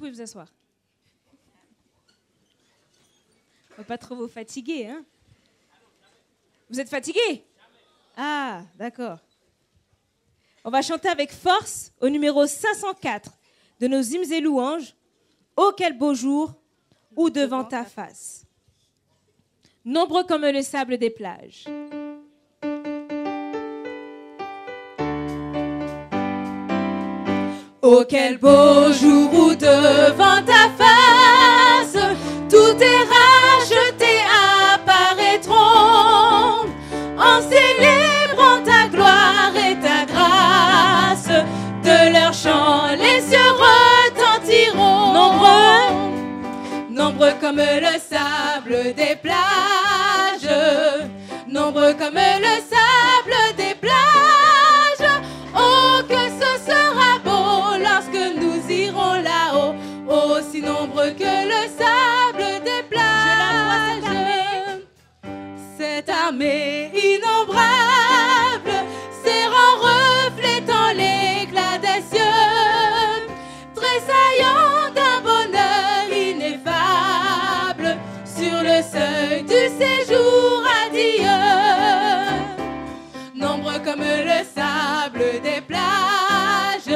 pouvez vous asseoir. On ne va pas trop vous fatiguer, hein? Vous êtes fatigué? Ah, d'accord. On va chanter avec force au numéro 504 de nos hymnes et louanges. Oh, quel beau jour, ou devant ta face. Nombreux comme le sable des plages. Oh, quel beau jour où devant ta face, tous tes rachetés apparaîtront, en célébrant ta gloire et ta grâce. De leurs chants, les cieux retentiront. Nombreux comme le sable des plages, nombreux comme le sable des plages. Oh, que ce sera beau lorsque nous irons là-haut, aussi nombreux que le sable des plages. Cette armée innombrable, ses rangs reflétant l'éclat des cieux, tressaillant d'un bonheur ineffable, sur le seuil du séjour adieu. Nombreux comme le sable des plages,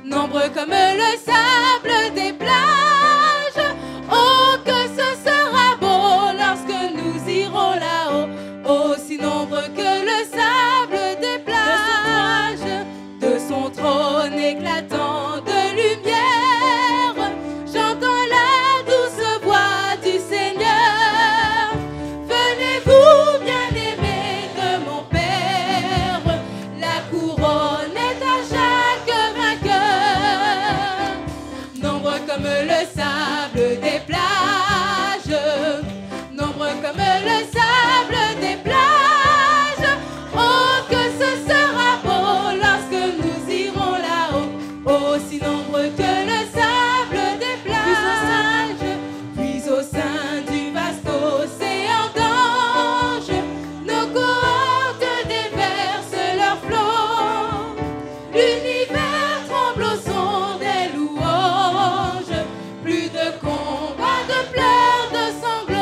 nombreux comme le sable des plages. Oh, que ce sera beau lorsque nous irons là-haut, aussi nombreux que le sable des plages. De son trône éclatant de lumière, j'entends la douce voix du Seigneur. Venez-vous, bien-aimés de mon Père, la couronne est à chaque vainqueur. Nombreux comme le sable des plages, nombreux comme le sable des plages. Oh, que ce sera beau lorsque nous irons là-haut, aussi nombreux que le sable des plages. Puis au sein du vaste océan d'anges, nos cohortes déversent leurs flots. L'univers tremble au son des louanges. Plus de combats, de pleurs, de sanglots.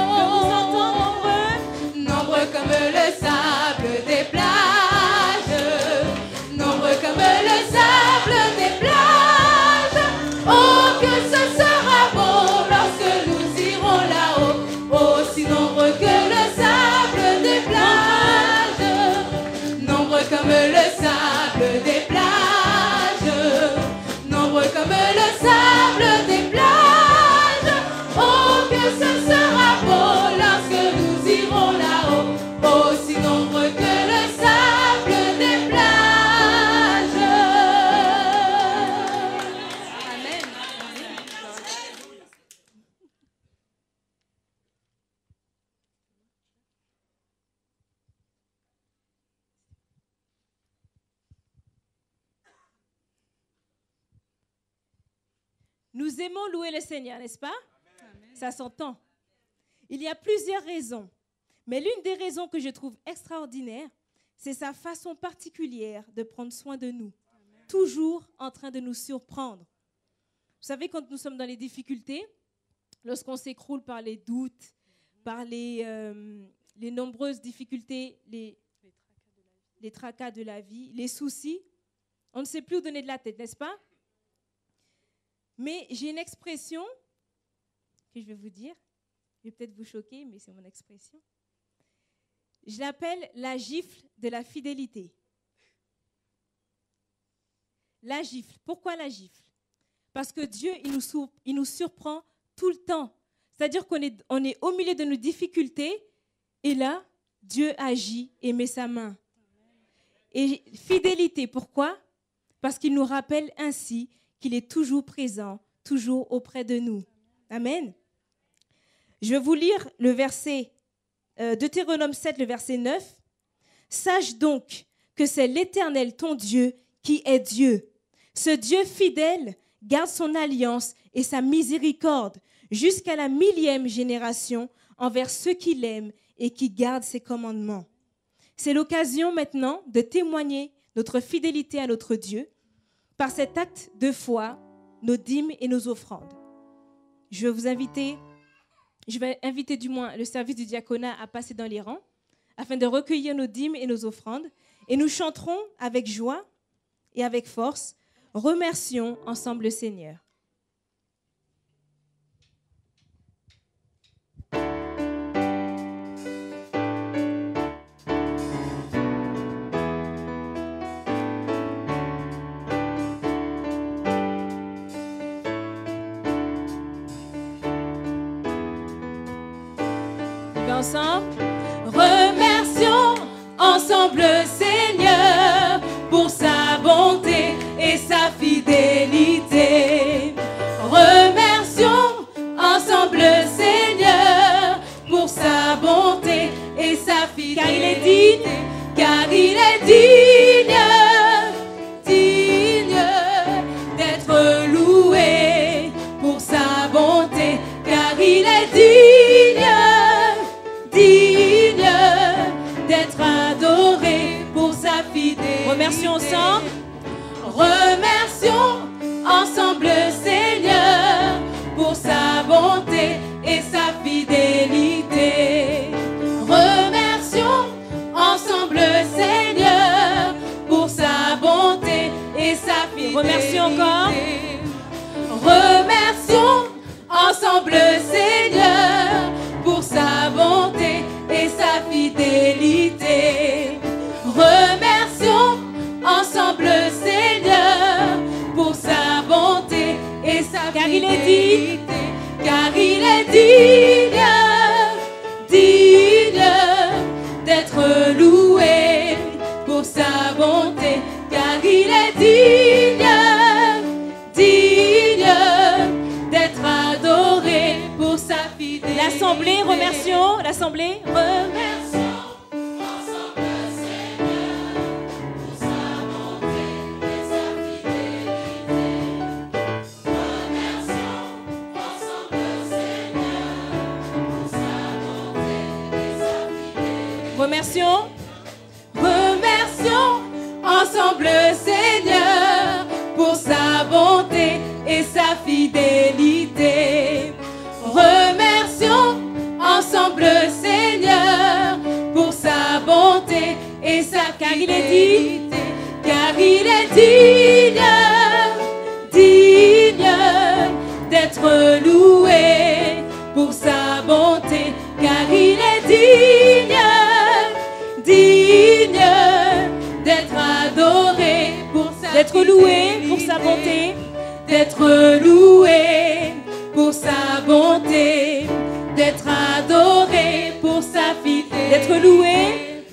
Nombreux comme le sable des plages, nombreux comme le sable des plages. Oh, que ce sera beau lorsque nous irons là-haut, aussi nombreux que le sable des plages. Nombreux comme le sable des plages, nombreux comme le sable des plages. Oh, que ce sera beau lorsque nous irons là-haut, aussi nombreux que le sable des plages. Amen. Nous aimons louer le Seigneur, n'est-ce pas? Ça s'entend. Il y a plusieurs raisons, mais l'une des raisons que je trouve extraordinaire, c'est sa façon particulière de prendre soin de nous, toujours en train de nous surprendre. Vous savez, quand nous sommes dans les difficultés, lorsqu'on s'écroule par les doutes, par les nombreuses difficultés, les tracas de la vie, les soucis, on ne sait plus où donner de la tête, n'est-ce pas? Mais j'ai une expression que je vais vous dire. Je vais peut-être vous choquer, mais c'est mon expression. Je l'appelle la gifle de la fidélité. La gifle. Pourquoi la gifle? Parce que Dieu, il nous surprend tout le temps. C'est-à-dire qu'on est au milieu de nos difficultés et là, Dieu agit et met sa main. Et fidélité, pourquoi? Parce qu'il nous rappelle ainsi qu'il est toujours présent, toujours auprès de nous. Amen. Je vais vous lire le verset Deutéronome 7, le verset 9. Sache donc que c'est l'Éternel, ton Dieu, qui est Dieu. Ce Dieu fidèle garde son alliance et sa miséricorde jusqu'à la 1000e génération envers ceux qui l'aiment et qui gardent ses commandements. C'est l'occasion maintenant de témoigner notre fidélité à notre Dieu par cet acte de foi nos dîmes et nos offrandes. Je vais inviter du moins le service du diaconat à passer dans les rangs afin de recueillir nos dîmes et nos offrandes. Et nous chanterons avec joie et avec force. Remercions ensemble le Seigneur. Ensemble. Remercions ensemble le Seigneur pour sa bonté et sa fidélité. Remercions ensemble le Seigneur pour sa bonté et sa fidélité. Car il est digne, digne d'être loué pour sa bonté, car il est digne, digne d'être adoré pour sa fidélité. Remercions ensemble. Remercions ensemble le Seigneur pour sa bonté et sa fidélité. Remercions ensemble le Seigneur pour sa bonté et sa fidélité. Remercions encore. Remercions ensemble le Seigneur pour sa bonté et sa fidélité. Remercions ensemble le Seigneur pour sa bonté et sa car fidélité. Car il est digne, digne d'être loué pour sa bonté. Car il est digne, digne d'être adoré pour sa fidélité. L'assemblée, remercions. L'assemblée, remercions. Ensemble le Seigneur pour sa bonté et sa fidélité. Remercions ensemble le Seigneur pour sa bonté et sa fidélité. Remercions. Remercions ensemble le Seigneur pour sa bonté et sa fidélité. Remercions ensemble le Seigneur pour sa bonté et sa car il est digne, car il est digne, digne d'être loué pour sa bonté, car il est digne, digne d'être adoré pour sa d'être loué pour sa bonté, d'être loué pour sa bonté, d'être adoré pour sa fidélité,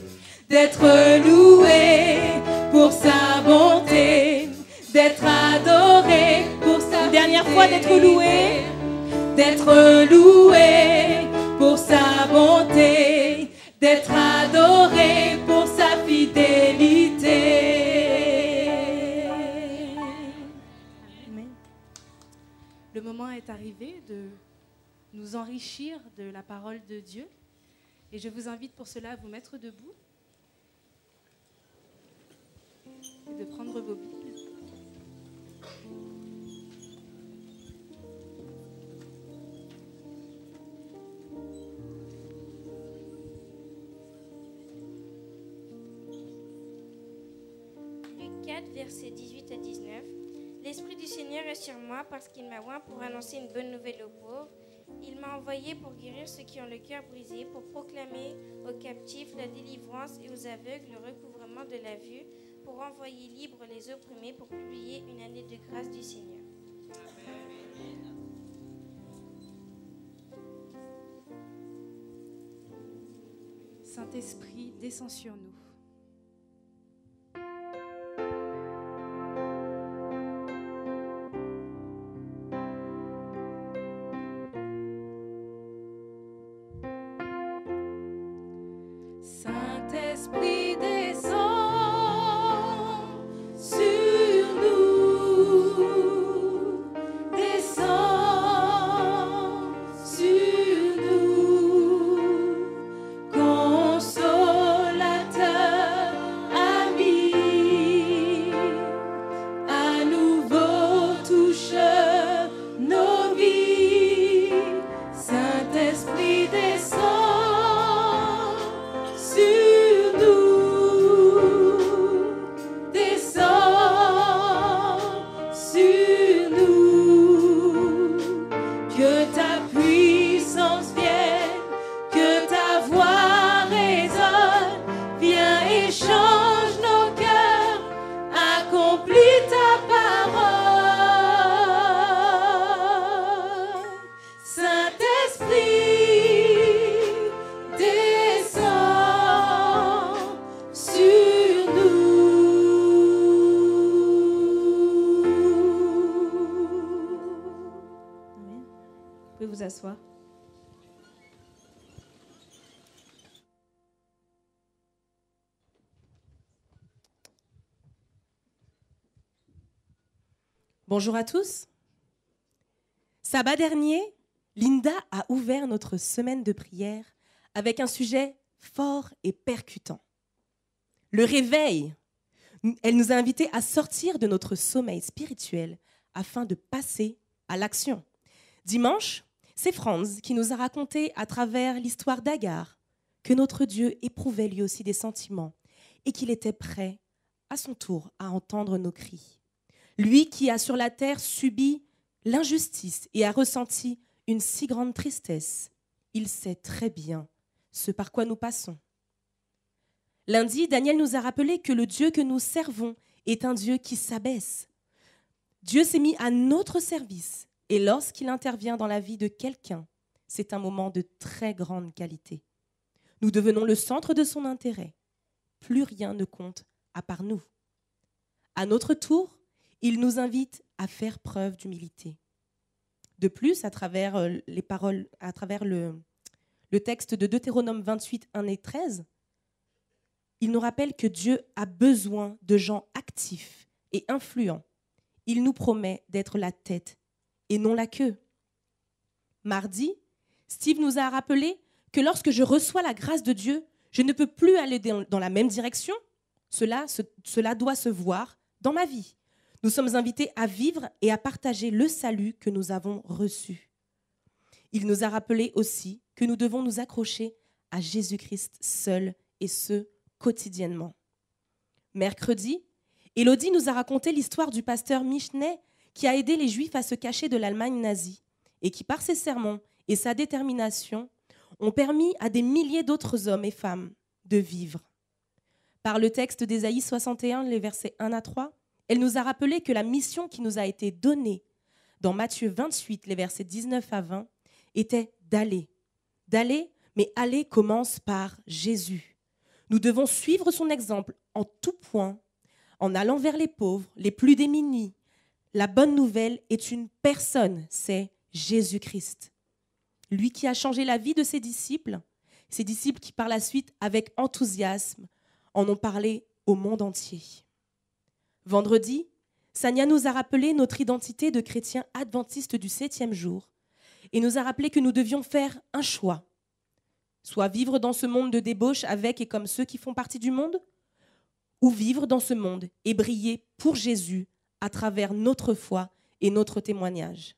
d'être loué pour sa bonté, d'être adoré pour sa une dernière fois, d'être loué pour sa bonté, d'être adoré pour sa fidélité. Amen. Le moment est arrivé de nous enrichir de la parole de Dieu. Et je vous invite pour cela à vous mettre debout et de prendre vos Bibles. Luc 4, versets 18 à 19. L'Esprit du Seigneur est sur moi parce qu'il m'a oint pour annoncer une bonne nouvelle aux pauvres. Il m'a envoyé pour guérir ceux qui ont le cœur brisé, pour proclamer aux captifs la délivrance et aux aveugles le recouvrement de la vue, pour envoyer libres les opprimés, pour publier une année de grâce du Seigneur. Saint-Esprit, descends sur nous. Saint-Esprit, descends sur nous, descends sur nous, consolateur. pouvez vous asseoir. Bonjour à tous. Sabbat dernier, Linda a ouvert notre semaine de prière avec un sujet fort et percutant. Le réveil. Elle nous a invités à sortir de notre sommeil spirituel afin de passer à l'action. Dimanche, c'est Franz qui nous a raconté à travers l'histoire d'Agar que notre Dieu éprouvait lui aussi des sentiments et qu'il était prêt à son tour à entendre nos cris. Lui qui a sur la terre subi l'injustice et a ressenti une si grande tristesse, il sait très bien ce par quoi nous passons. Lundi, Daniel nous a rappelé que le Dieu que nous servons est un Dieu qui s'abaisse. Dieu s'est mis à notre service et lorsqu'il intervient dans la vie de quelqu'un, c'est un moment de très grande qualité. Nous devenons le centre de son intérêt. Plus rien ne compte à part nous. À notre tour, il nous invite à faire preuve d'humilité. De plus, à travers les paroles, à travers le texte de Deutéronome 28, 1 et 13, il nous rappelle que Dieu a besoin de gens actifs et influents. Il nous promet d'être la tête et non la queue. Mardi, Steve nous a rappelé que lorsque je reçois la grâce de Dieu, je ne peux plus aller dans la même direction. Cela doit se voir dans ma vie. Nous sommes invités à vivre et à partager le salut que nous avons reçu. Il nous a rappelé aussi que nous devons nous accrocher à Jésus-Christ seul et ce, quotidiennement. Mercredi, Élodie nous a raconté l'histoire du pasteur Michelet qui a aidé les Juifs à se cacher de l'Allemagne nazie et qui, par ses sermons et sa détermination, ont permis à des milliers d'autres hommes et femmes de vivre. Par le texte d'Ésaïe 61, les versets 1 à 3, elle nous a rappelé que la mission qui nous a été donnée dans Matthieu 28, les versets 19 à 20, était d'aller. D'aller, mais aller commence par Jésus. Nous devons suivre son exemple en tout point, en allant vers les pauvres, les plus démunis. La bonne nouvelle est une personne, c'est Jésus-Christ. Lui qui a changé la vie de ses disciples qui par la suite, avec enthousiasme, en ont parlé au monde entier. Vendredi, Sania nous a rappelé notre identité de chrétiens adventistes du 7e jour et nous a rappelé que nous devions faire un choix. Soit vivre dans ce monde de débauche avec et comme ceux qui font partie du monde, ou vivre dans ce monde et briller pour Jésus à travers notre foi et notre témoignage.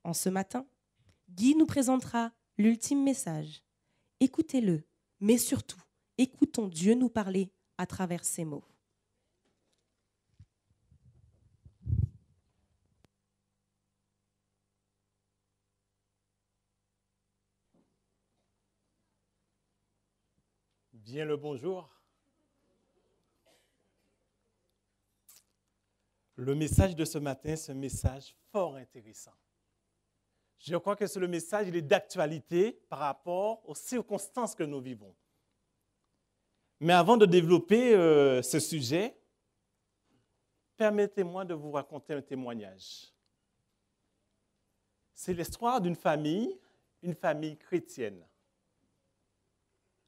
En ce matin, Guy nous présentera l'ultime message. Écoutez-le, mais surtout, écoutons Dieu nous parler à travers ces mots. Bien le bonjour. Le message de ce matin, c'est un message fort intéressant. Je crois que le message il est d'actualité par rapport aux circonstances que nous vivons. Mais avant de développer ce sujet, permettez-moi de vous raconter un témoignage. C'est l'histoire d'une famille, une famille chrétienne.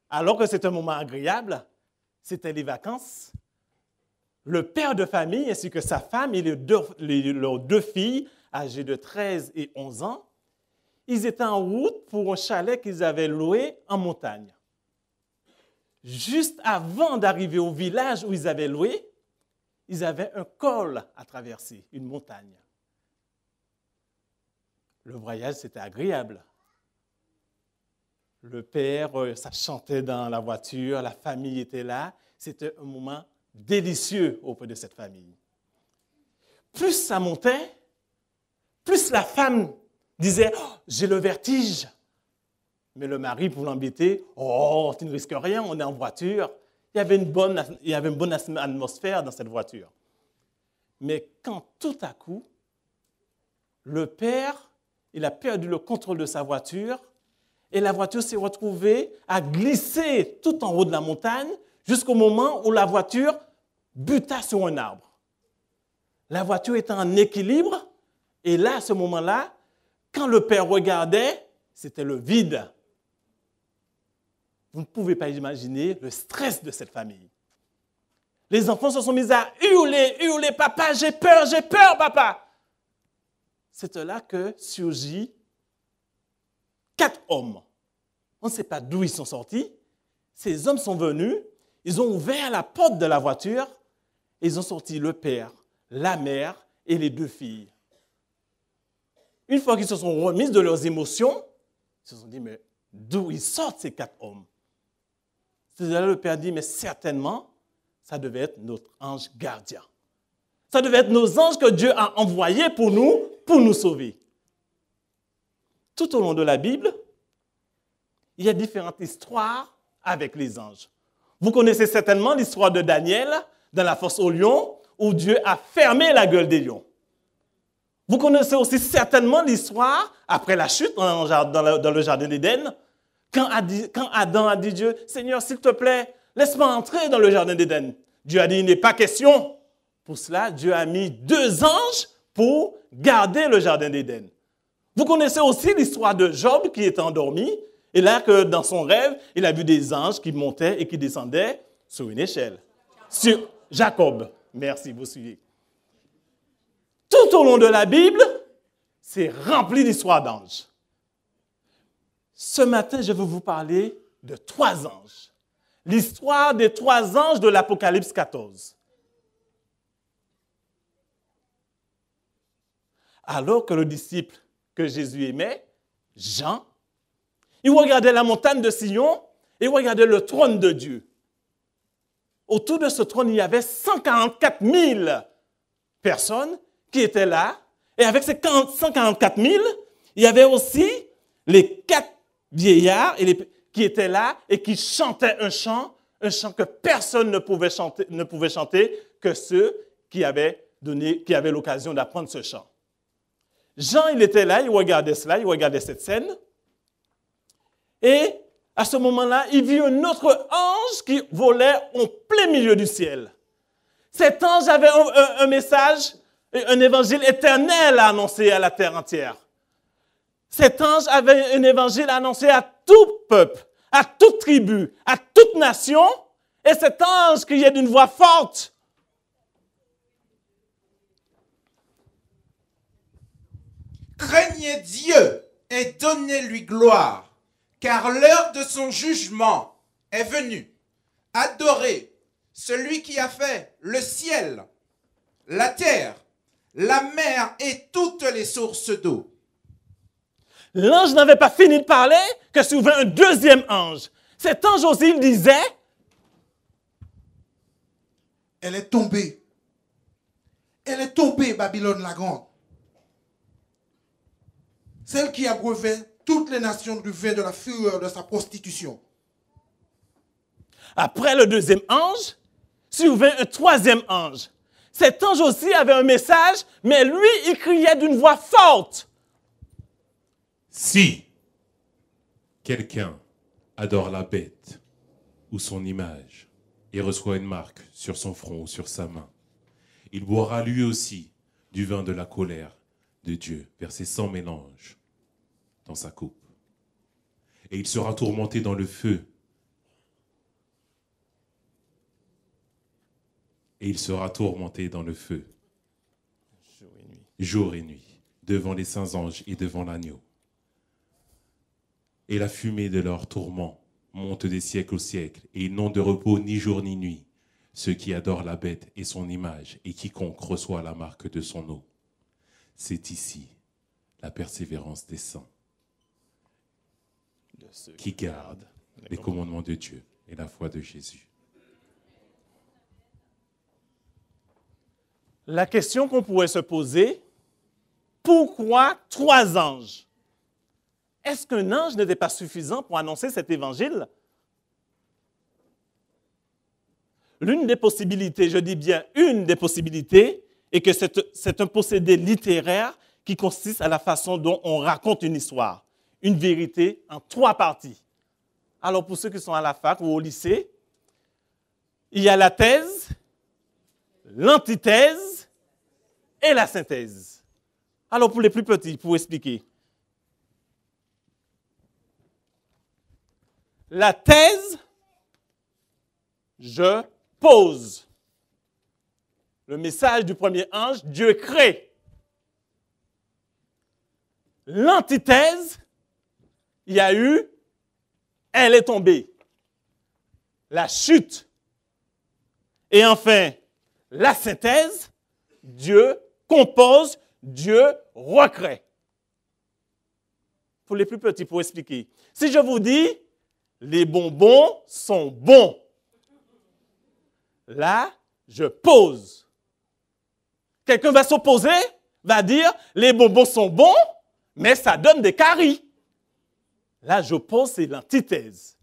Alors que c'est un moment agréable, c'était les vacances, le père de famille ainsi que sa femme et leurs deux filles, âgées de 13 et 11 ans, ils étaient en route pour un chalet qu'ils avaient loué en montagne. Juste avant d'arriver au village où ils avaient loué, ils avaient un col à traverser, une montagne. Le voyage, c'était agréable. Le père, ça chantait dans la voiture, la famille était là. C'était un moment délicieux auprès de cette famille. Plus ça montait, plus la femme disait oh, « j'ai le vertige ». Mais le mari, pour l'embêter, « oh, tu ne risques rien, on est en voiture ». Il y avait une bonne atmosphère dans cette voiture. Mais quand tout à coup, le père, il a perdu le contrôle de sa voiture et la voiture s'est retrouvée à glisser tout en haut de la montagne jusqu'au moment où la voiture buta sur un arbre. La voiture était en équilibre et là, à ce moment-là, quand le père regardait, c'était le vide. Vous ne pouvez pas imaginer le stress de cette famille. Les enfants se sont mis à hurler, hurler, papa, j'ai peur, papa. C'est là que surgit 4 hommes. On ne sait pas d'où ils sont sortis. Ces hommes sont venus, ils ont ouvert la porte de la voiture et ils ont sorti le père, la mère et les 2 filles. Une fois qu'ils se sont remis de leurs émotions, ils se sont dit, mais d'où ils sortent ces 4 hommes? C'est là que le père dit, mais certainement, ça devait être notre ange gardien. Ça devait être nos anges que Dieu a envoyés pour nous sauver. Tout au long de la Bible, il y a différentes histoires avec les anges. Vous connaissez certainement l'histoire de Daniel dans la fosse aux lions, où Dieu a fermé la gueule des lions. Vous connaissez aussi certainement l'histoire, après la chute dans le jardin d'Éden, quand Adam a dit Dieu, Seigneur, s'il te plaît, laisse-moi entrer dans le jardin d'Éden. Dieu a dit, il n'est pas question. Pour cela, Dieu a mis 2 anges pour garder le jardin d'Éden. Vous connaissez aussi l'histoire de Job qui était endormi, et là, que dans son rêve, il a vu des anges qui montaient et qui descendaient sur une échelle. Sur Jacob. Merci, vous suivez. Tout au long de la Bible, c'est rempli d'histoires d'anges. Ce matin, je veux vous parler de 3 anges. L'histoire des 3 anges de l'Apocalypse 14. Alors que le disciple que Jésus aimait, Jean, il regardait la montagne de Sion et il regardait le trône de Dieu. Autour de ce trône, il y avait 144 000 personnes qui étaient là. Et avec ces 144 000, il y avait aussi les 4 vieillards qui étaient là et qui chantaient un chant que personne ne pouvait chanter que ceux qui avaient l'occasion d'apprendre ce chant. Jean, il était là, il regardait cela, il regardait cette scène. Et à ce moment-là, il vit un autre ange qui volait en plein milieu du ciel. Cet ange avait un message, un évangile éternel à annoncer à la terre entière. Cet ange avait un évangile à annoncer à tout peuple, à toute tribu, à toute nation. Et cet ange criait d'une voix forte. Craignez Dieu et donnez-lui gloire, car l'heure de son jugement est venue. Adorez celui qui a fait le ciel, la terre, la mer et toutes les sources d'eau. L'ange n'avait pas fini de parler que s'ouvrait un deuxième ange. Cet ange aussi, il disait, elle est tombée. Elle est tombée, Babylone la grande. Celle qui a brevet toutes les nations du vin de la fureur de sa prostitution. Après le deuxième ange, s'ouvrait un troisième ange. Cet ange aussi avait un message, mais lui, il criait d'une voix forte. Si quelqu'un adore la bête ou son image et reçoit une marque sur son front ou sur sa main, il boira lui aussi du vin de la colère de Dieu versé sans mélange dans sa coupe. Et il sera tourmenté dans le feu. Et il sera tourmenté dans le feu, jour et nuit, devant les saints anges et devant l'agneau. Et la fumée de leur tourment monte des siècles au siècle, et ils n'ont de repos ni jour ni nuit, ceux qui adorent la bête et son image, et quiconque reçoit la marque de son nom. C'est ici la persévérance des saints, qui gardent les commandements de Dieu et la foi de Jésus. La question qu'on pourrait se poser, pourquoi 3 anges? Est-ce qu'un ange n'était pas suffisant pour annoncer cet évangile? L'une des possibilités, je dis bien une des possibilités, est que c'est un procédé littéraire qui consiste à la façon dont on raconte une histoire, une vérité en 3 parties. Alors pour ceux qui sont à la fac ou au lycée, il y a la thèse, l'antithèse et la synthèse. Alors pour les plus petits, pour expliquer, la thèse, je pose. Le message du premier ange, Dieu crée. L'antithèse, il y a eu, elle est tombée. La chute. Et enfin, la synthèse, Dieu compose, Dieu recrée. Pour les plus petits, pour expliquer. Si je vous dis, les bonbons sont bons, là, je pose. Quelqu'un va s'opposer, va dire, les bonbons sont bons, mais ça donne des caries. Là, je pose, c'est l'antithèse.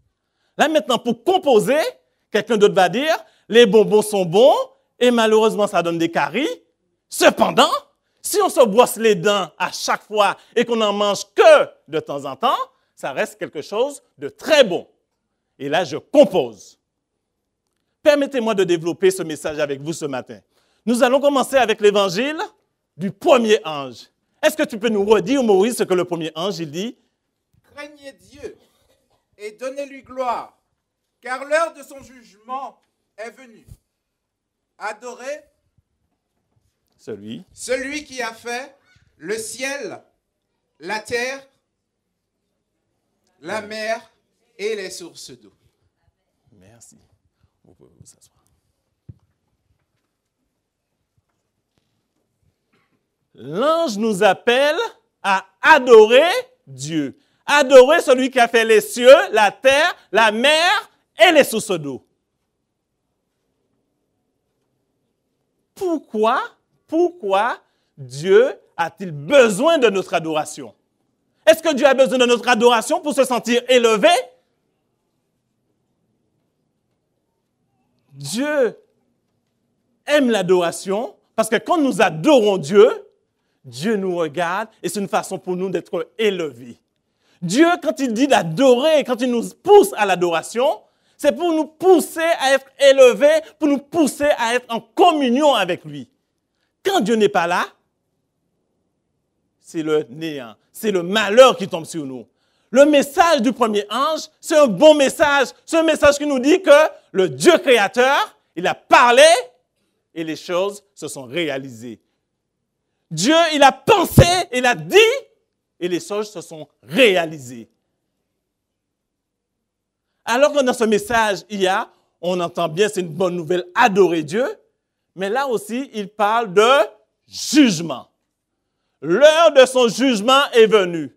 Là, maintenant, pour composer, quelqu'un d'autre va dire, les bonbons sont bons, et malheureusement, ça donne des caries. Cependant, si on se brosse les dents à chaque fois et qu'on n'en mange que de temps en temps, ça reste quelque chose de très bon. Et là, je compose. Permettez-moi de développer ce message avec vous ce matin. Nous allons commencer avec l'évangile du premier ange. Est-ce que tu peux nous redire, Maurice, ce que le premier ange, il dit? Craignez Dieu et donnez-lui gloire, car l'heure de son jugement est venue. Adorez celui qui a fait le ciel, la terre, la mer et les sources d'eau. Merci. Vous pouvez vous asseoir. L'ange nous appelle à adorer Dieu. Adorer celui qui a fait les cieux, la terre, la mer et les sources d'eau. Pourquoi Dieu a-t-il besoin de notre adoration? Est-ce que Dieu a besoin de notre adoration pour se sentir élevé? Dieu aime l'adoration parce que quand nous adorons Dieu, Dieu nous regarde et c'est une façon pour nous d'être élevés. Dieu, quand il dit d'adorer, quand il nous pousse à l'adoration, c'est pour nous pousser à être élevés, pour nous pousser à être en communion avec lui. Quand Dieu n'est pas là, c'est le néant, c'est le malheur qui tombe sur nous. Le message du premier ange, c'est un bon message. C'est un message qui nous dit que le Dieu créateur, il a parlé et les choses se sont réalisées. Dieu, il a pensé, il a dit et les choses se sont réalisées. Alors que dans ce message, on entend bien, c'est une bonne nouvelle, adorer Dieu, mais là aussi, il parle de jugement. L'heure de son jugement est venue.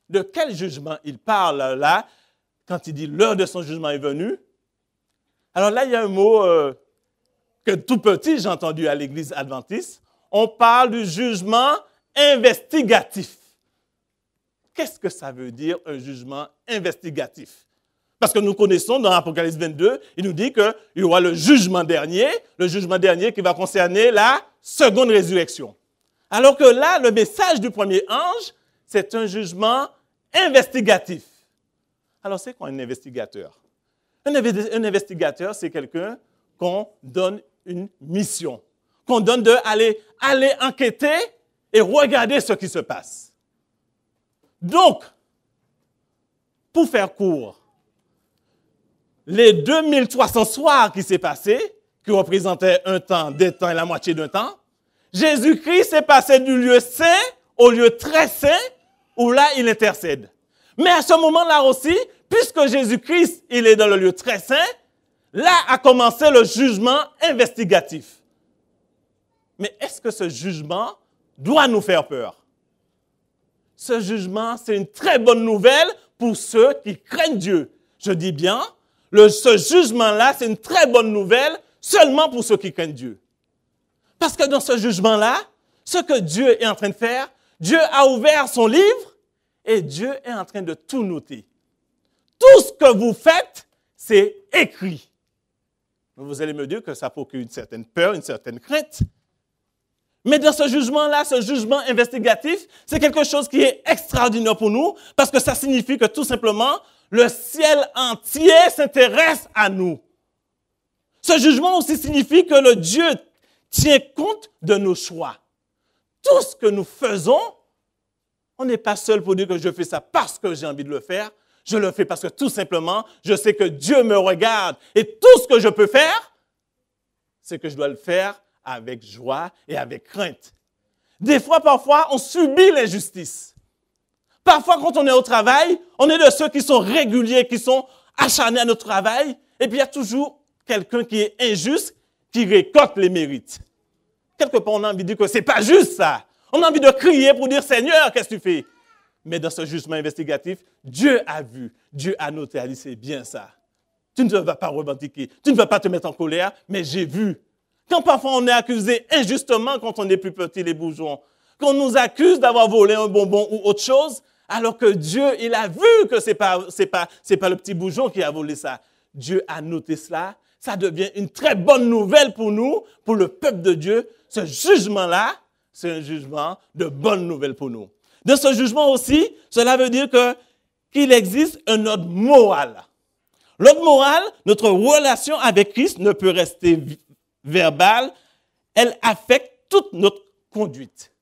De quel jugement il parle là, quand il dit l'heure de son jugement est venue? Alors là, il y a un mot que tout petit, j'ai entendu à l'église adventiste. On parle du jugement investigatif. Qu'est-ce que ça veut dire, un jugement investigatif? Parce que nous connaissons dans Apocalypse 22, il nous dit qu'il y aura le jugement dernier qui va concerner la seconde résurrection. Alors que là, le message du premier ange, c'est un jugement investigatif. Alors, c'est quoi un investigateur? Un investigateur, c'est quelqu'un qu'on donne une mission, qu'on donne d'aller enquêter et regarder ce qui se passe. Donc, pour faire court, les 2300 soirs qui s'est passé, qui représentaient un temps, des temps et la moitié d'un temps, Jésus-Christ s'est passé du lieu saint au lieu très saint, où là, il intercède. Mais à ce moment-là aussi, puisque Jésus-Christ, il est dans le lieu très saint, là a commencé le jugement investigatif. Mais est-ce que ce jugement doit nous faire peur? Ce jugement, c'est une très bonne nouvelle pour ceux qui craignent Dieu. Je dis bien, ce jugement-là, c'est une très bonne nouvelle seulement pour ceux qui craignent Dieu. Parce que dans ce jugement-là, ce que Dieu est en train de faire, Dieu a ouvert son livre et Dieu est en train de tout noter. Tout ce que vous faites, c'est écrit. Vous allez me dire que ça procure une certaine peur, une certaine crainte. Mais dans ce jugement-là, ce jugement investigatif, c'est quelque chose qui est extraordinaire pour nous parce que ça signifie que tout simplement, le ciel entier s'intéresse à nous. Ce jugement aussi signifie que le Dieu tient compte de nos choix. Tout ce que nous faisons, on n'est pas seul pour dire que je fais ça parce que j'ai envie de le faire. Je le fais parce que tout simplement, je sais que Dieu me regarde. Et tout ce que je peux faire, c'est que je dois le faire avec joie et avec crainte. Des fois, parfois, on subit l'injustice. Parfois, quand on est au travail, on est de ceux qui sont réguliers, qui sont acharnés à notre travail. Et puis, il y a toujours quelqu'un qui est injuste, qui récolte les mérites. Quelque part, on a envie de dire que ce n'est pas juste ça. On a envie de crier pour dire, Seigneur, qu'est-ce que tu fais? Mais dans ce jugement investigatif, Dieu a vu, Dieu a noté, a dit, c'est bien ça. Tu ne vas pas revendiquer, tu ne vas pas te mettre en colère, mais j'ai vu. Quand parfois on est accusé injustement quand on est plus petit, les bourgeons, qu'on nous accuse d'avoir volé un bonbon ou autre chose, alors que Dieu, il a vu que c'est pas le petit bourgeon qui a volé ça. Dieu a noté cela. Ça devient une très bonne nouvelle pour nous, pour le peuple de Dieu. Ce jugement-là, c'est un jugement de bonne nouvelle pour nous. De ce jugement aussi, cela veut dire qu'il existe un ordre moral. L'ordre moral, notre relation avec Christ ne peut rester verbale. Elle affecte toute notre conduite.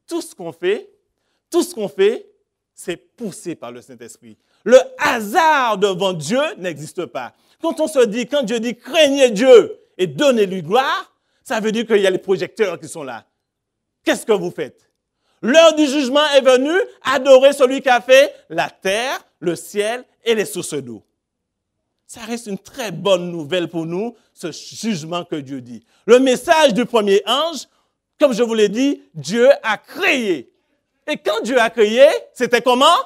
Tout ce qu'on fait, c'est poussé par le Saint-Esprit. Le hasard devant Dieu n'existe pas. Quand Dieu dit craignez Dieu et donnez-lui gloire, ça veut dire qu'il y a les projecteurs qui sont là. Qu'est-ce que vous faites? L'heure du jugement est venue, adorez celui qui a fait la terre, le ciel et les sources d'eau. Ça reste une très bonne nouvelle pour nous, ce jugement que Dieu dit. Le message du premier ange, comme je vous l'ai dit, Dieu a créé. Et quand Dieu a créé, c'était comment?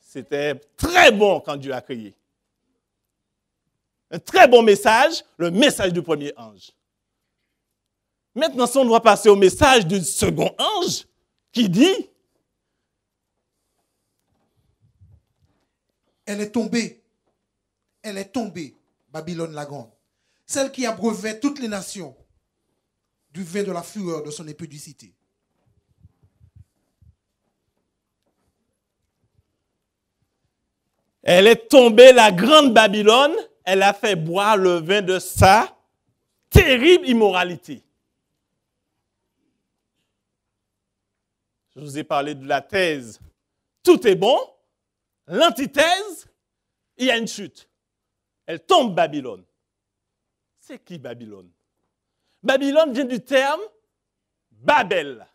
C'était très bon quand Dieu a créé. Un très bon message, le message du premier ange. Maintenant, si on doit passer au message du second ange, qui dit, elle est tombée, Babylone la grande, celle qui abreuvait toutes les nations du vin de la fureur de son impudicité. Elle est tombée, la grande Babylone, elle a fait boire le vin de sa terrible immoralité. Je vous ai parlé de la thèse. Tout est bon. L'antithèse, il y a une chute. Elle tombe, Babylone. C'est qui Babylone? Babylone vient du terme Babel.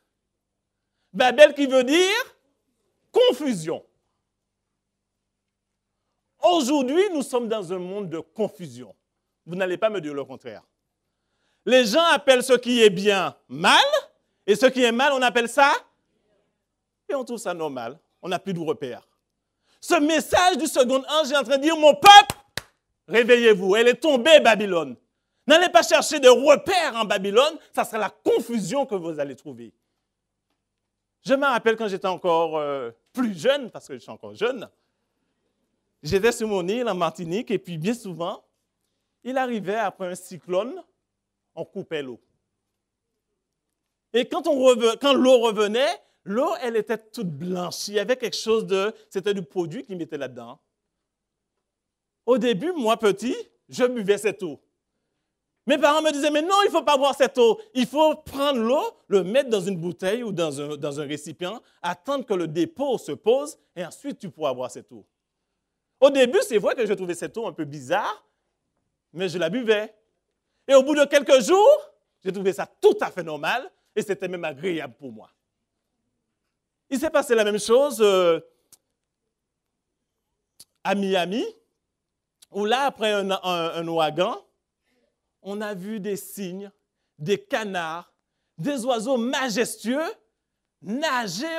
Babel qui veut dire confusion. Aujourd'hui, nous sommes dans un monde de confusion. Vous n'allez pas me dire le contraire. Les gens appellent ce qui est bien mal, et ce qui est mal, on appelle ça, et on trouve ça normal. On n'a plus de repères. Ce message du second ange est en train de dire, mon peuple, réveillez-vous, elle est tombée, Babylone. N'allez pas chercher de repères en Babylone, ça sera la confusion que vous allez trouver. Je me rappelle quand j'étais encore plus jeune, parce que je suis encore jeune, j'étais sur mon île en Martinique et puis bien souvent, il arrivait après un cyclone, on coupait l'eau. Et quand l'eau revenait, l'eau, elle était toute blanche. Il y avait quelque chose c'était du produit qu'ils mettaient là-dedans. Au début, moi petit, je buvais cette eau. Mes parents me disaient, mais non, il ne faut pas boire cette eau. Il faut prendre l'eau, le mettre dans une bouteille ou dans un récipient, attendre que le dépôt se pose et ensuite tu pourras boire cette eau. Au début, c'est vrai que je trouvais cette eau un peu bizarre, mais je la buvais. Et au bout de quelques jours, j'ai trouvé ça tout à fait normal et c'était même agréable pour moi. Il s'est passé la même chose à Miami, où là, après un ouragan, on a vu des cygnes, des canards, des oiseaux majestueux nager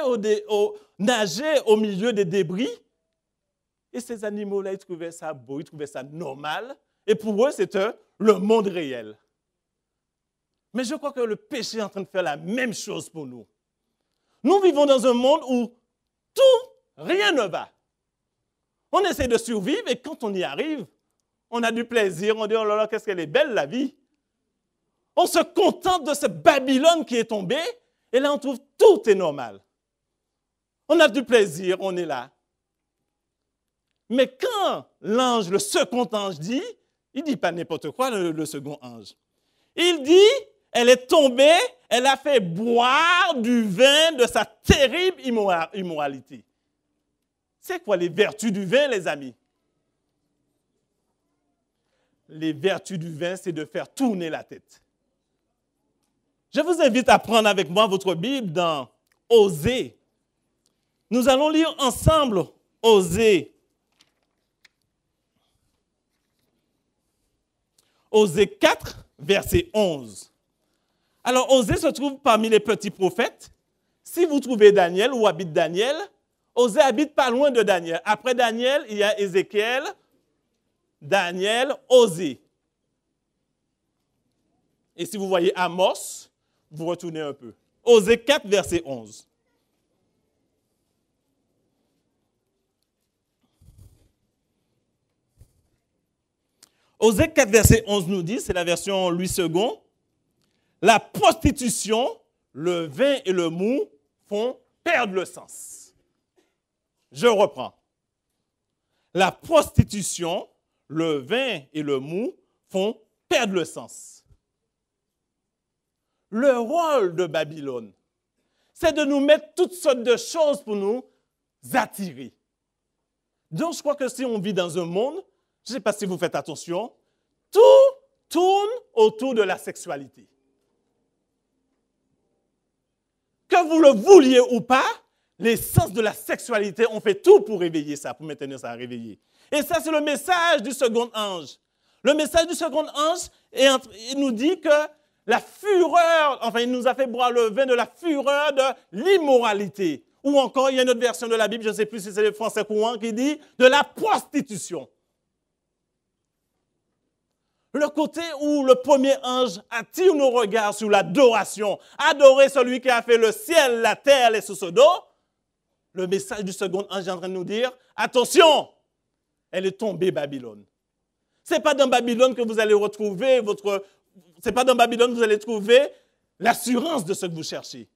au milieu des débris. Et ces animaux-là, ils trouvaient ça beau, ils trouvaient ça normal. Et pour eux, c'était le monde réel. Mais je crois que le péché est en train de faire la même chose pour nous. Nous vivons dans un monde où rien ne va. On essaie de survivre et quand on y arrive, on a du plaisir, on dit, oh là là, qu'est-ce qu'elle est belle la vie. On se contente de cette Babylone qui est tombée et là on trouve tout est normal. On a du plaisir, on est là. Mais quand l'ange, le second ange dit, il ne dit pas n'importe quoi, le second ange. Il dit, elle est tombée, elle a fait boire du vin de sa terrible immoralité. C'est quoi les vertus du vin, les amis? Les vertus du vin, c'est de faire tourner la tête. Je vous invite à prendre avec moi votre Bible dans Osée. Nous allons lire ensemble Osée. Osée 4, verset 11. Alors, Osée se trouve parmi les petits prophètes. Si vous trouvez Daniel, où habite Daniel, Osée habite pas loin de Daniel. Après Daniel, il y a Ézéchiel, Daniel, Osée. Et si vous voyez Amos, vous retournez un peu. Osée 4, verset 11. Osée 4, verset 11 nous dit, c'est la version Louis II, la prostitution, le vin et le mou font perdre le sens. Je reprends. La prostitution, le vin et le mou font perdre le sens. Le rôle de Babylone, c'est de nous mettre toutes sortes de choses pour nous attirer. Donc, je crois que si on vit dans un monde, je ne sais pas si vous faites attention, tout tourne autour de la sexualité. Que vous le vouliez ou pas, les sens de la sexualité ont fait tout pour réveiller ça, pour maintenir ça à réveiller. Et ça, c'est le message du second ange. Le message du second ange, il nous dit que la fureur, enfin, il nous a fait boire le vin de la fureur de l'immoralité. Ou encore, il y a une autre version de la Bible, je ne sais plus si c'est le français courant, qui dit de la prostitution. Le côté où le premier ange attire nos regards sur l'adoration, adorer celui qui a fait le ciel, la terre, les sous d'eau, le message du second ange est en train de nous dire, attention, elle est tombée Babylone. Ce n'est pas dans Babylone que vous allez retrouver c'est pas dans Babylone que vous allez trouver l'assurance de ce que vous cherchez.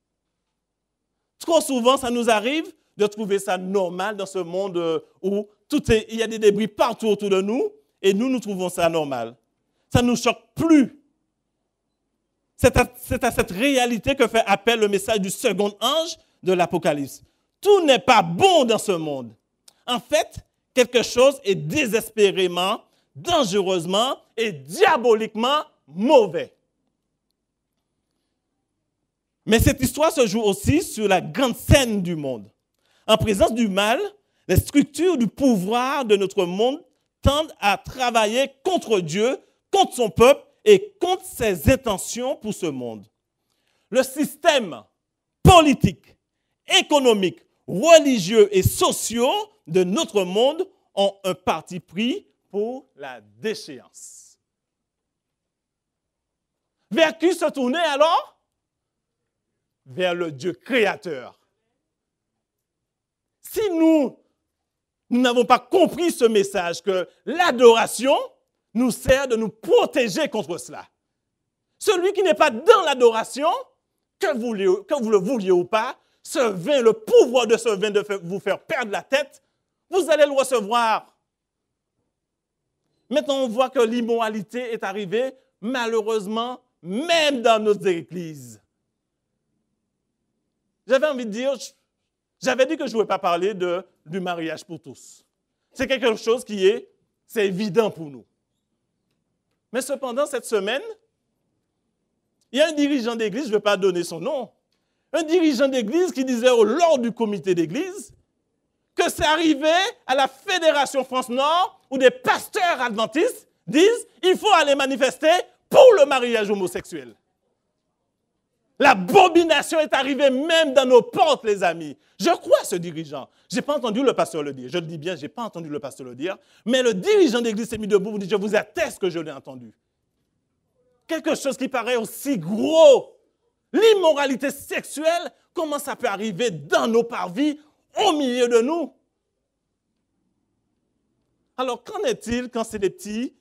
Trop souvent, ça nous arrive de trouver ça normal dans ce monde où il y a des débris partout autour de nous et nous trouvons ça normal. Ça ne nous choque plus. C'est à cette réalité que fait appel le message du second ange de l'Apocalypse. Tout n'est pas bon dans ce monde. En fait, quelque chose est désespérément, dangereusement et diaboliquement mauvais. Mais cette histoire se joue aussi sur la grande scène du monde. En présence du mal, les structures du pouvoir de notre monde tendent à travailler contre Dieu, contre son peuple et contre ses intentions pour ce monde. Le système politique, économique, religieux et social de notre monde ont un parti pris pour la déchéance. Vers qui se tourner alors? Vers le Dieu créateur. Si nous n'avons pas compris ce message que l'adoration nous sert de nous protéger contre cela. Celui qui n'est pas dans l'adoration, que vous le vouliez ou pas, ce vin, le pouvoir de ce vin de vous faire perdre la tête, vous allez le recevoir. Maintenant, on voit que l'immoralité est arrivée, malheureusement, même dans nos églises. J'avais envie de dire, j'avais dit que je ne voulais pas parler du mariage pour tous. C'est quelque chose c'est évident pour nous. Mais cependant, cette semaine, il y a un dirigeant d'église, je ne vais pas donner son nom, un dirigeant d'église qui disait lors du comité d'église que c'est arrivé à la Fédération France-Nord où des pasteurs adventistes disent qu'il faut aller manifester pour le mariage homosexuel. L'abomination est arrivée même dans nos portes, les amis. Je crois ce dirigeant. Je n'ai pas entendu le pasteur le dire. Je le dis bien, je n'ai pas entendu le pasteur le dire. Mais le dirigeant d'église s'est mis debout, vous dit, je vous atteste que je l'ai entendu. Quelque chose qui paraît aussi gros. L'immoralité sexuelle, comment ça peut arriver dans nos parvis, au milieu de nous? Alors, qu'en est-il quand c'est des petits?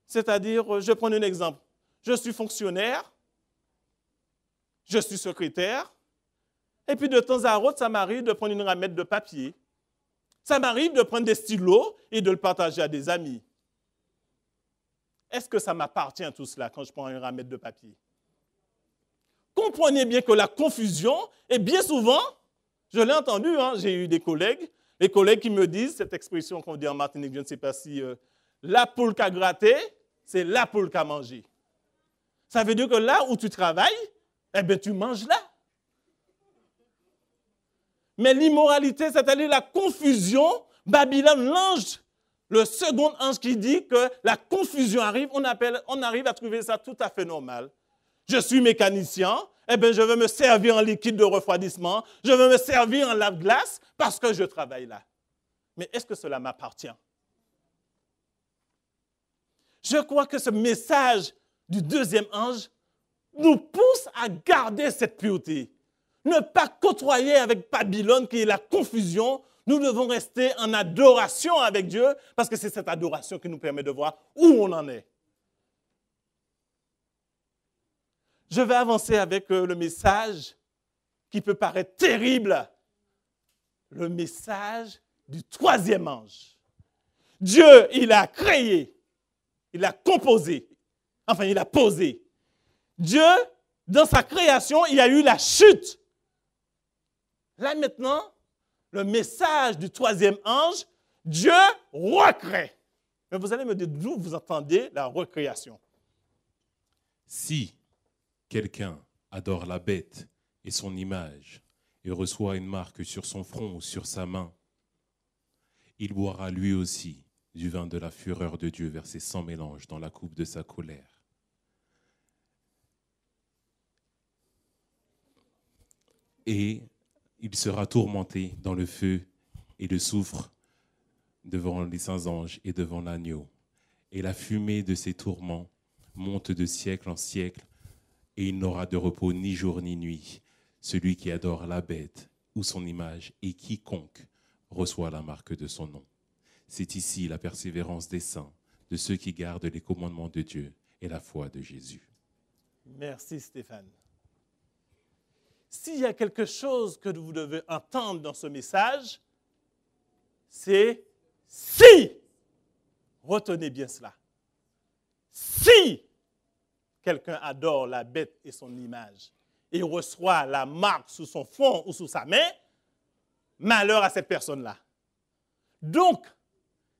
C'est-à-dire, je vais prendre un exemple. Je suis fonctionnaire. Je suis secrétaire, et puis de temps à autre, ça m'arrive de prendre une ramette de papier. Ça m'arrive de prendre des stylos et de le partager à des amis. Est-ce que ça m'appartient tout cela quand je prends une ramette de papier? Comprenez bien que la confusion est bien souvent, je l'ai entendu, j'ai eu des collègues, Les collègues qui me disent cette expression qu'on dit en Martinique, je ne sais pas si la poule qu'a gratté, c'est la poule qu'a mangé. Ça veut dire que là où tu travailles, eh bien, tu manges là. Mais l'immoralité, c'est-à-dire la confusion, Babylone, l'ange, le second ange qui dit que la confusion arrive, on arrive à trouver ça tout à fait normal. Je suis mécanicien, eh bien, je veux me servir en liquide de refroidissement, je veux me servir en lave-glace parce que je travaille là. Mais est-ce que cela m'appartient? Je crois que ce message du deuxième ange nous pousse à garder cette pureté. Ne pas côtoyer avec Babylone qui est la confusion. Nous devons rester en adoration avec Dieu parce que c'est cette adoration qui nous permet de voir où on en est. Je vais avancer avec le message qui peut paraître terrible. Le message du troisième ange. Dieu, il a créé, il a composé, enfin il a posé. Dieu, dans sa création, il y a eu la chute. Là maintenant, le message du troisième ange, Dieu recrée. Mais vous allez me dire d'où vous entendez la recréation. Si quelqu'un adore la bête et son image et reçoit une marque sur son front ou sur sa main, il boira lui aussi du vin de la fureur de Dieu versé sans mélange dans la coupe de sa colère. Et il sera tourmenté dans le feu et le soufre devant les saints anges et devant l'agneau. Et la fumée de ses tourments monte de siècle en siècle, et il n'aura de repos ni jour ni nuit. Celui qui adore la bête ou son image et quiconque reçoit la marque de son nom. C'est ici la persévérance des saints, de ceux qui gardent les commandements de Dieu et la foi de Jésus. Merci Stéphane. S'il y a quelque chose que vous devez entendre dans ce message, c'est si. Retenez bien cela. Si quelqu'un adore la bête et son image et reçoit la marque sous son front ou sous sa main, malheur à cette personne-là. Donc,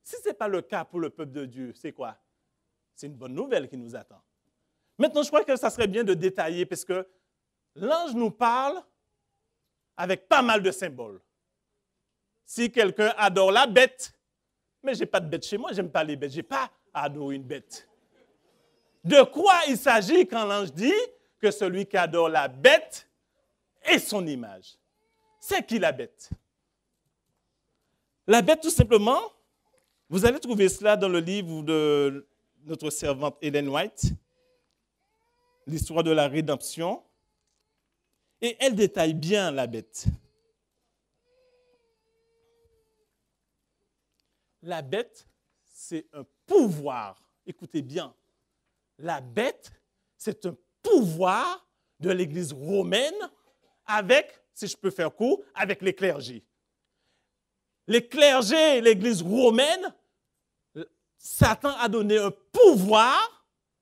si ce n'est pas le cas pour le peuple de Dieu, c'est quoi? C'est une bonne nouvelle qui nous attend. Maintenant, je crois que ça serait bien de détailler parce que l'ange nous parle avec pas mal de symboles. Si quelqu'un adore la bête, mais je n'ai pas de bête chez moi, je n'aime pas les bêtes, je n'ai pas à adorer une bête. De quoi il s'agit quand l'ange dit que celui qui adore la bête est son image? C'est qui la bête? La bête, tout simplement, vous allez trouver cela dans le livre de notre servante Ellen White, l'histoire de la rédemption, et elle détaille bien la bête. La bête, c'est un pouvoir. Écoutez bien. La bête, c'est un pouvoir de l'Église romaine avec, si je peux faire court, avec les clergés. Les clergés, l'Église romaine, Satan a donné un pouvoir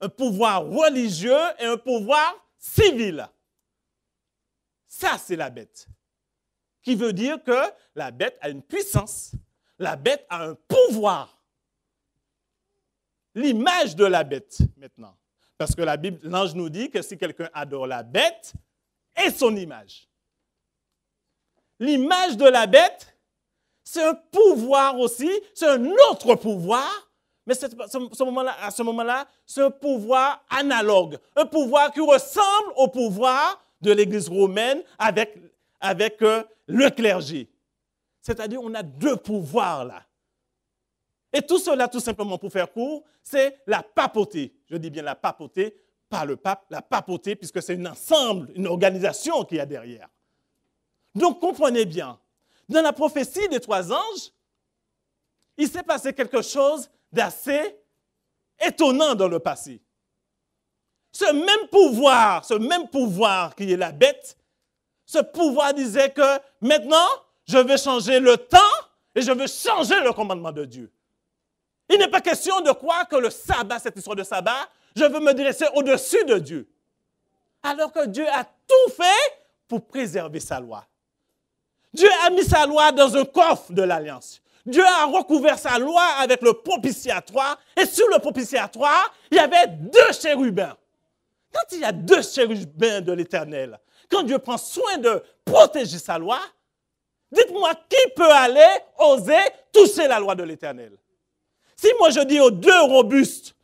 religieux et un pouvoir civil. Ça, c'est la bête. Qui veut dire que la bête a une puissance. La bête a un pouvoir. L'image de la bête, maintenant. Parce que la Bible, l'ange nous dit que si quelqu'un adore la bête et son image. L'image de la bête, c'est un pouvoir aussi, c'est un autre pouvoir, mais à ce moment-là, c'est un pouvoir analogue, un pouvoir qui ressemble au pouvoir de l'Église romaine avec le clergé. C'est-à-dire, on a deux pouvoirs là. Et tout cela, tout simplement pour faire court, c'est la papauté. Je dis bien la papauté, pas le pape, la papauté, puisque c'est un ensemble, une organisation qu'il y a derrière. Donc, comprenez bien, dans la prophétie des trois anges, il s'est passé quelque chose d'assez étonnant dans le passé. Ce même pouvoir qui est la bête, ce pouvoir disait que maintenant, je vais changer le temps et je veux changer le commandement de Dieu. Il n'est pas question de croire que le sabbat, cette histoire de sabbat, je veux me dresser au-dessus de Dieu. Alors que Dieu a tout fait pour préserver sa loi. Dieu a mis sa loi dans un coffre de l'Alliance. Dieu a recouvert sa loi avec le propitiatoire. Et sur le propitiatoire, il y avait 2 chérubins. Quand il y a 2 chérubins de l'Éternel, quand Dieu prend soin de protéger sa loi, dites-moi qui peut aller oser toucher la loi de l'Éternel? Si moi je dis aux 2 robustes,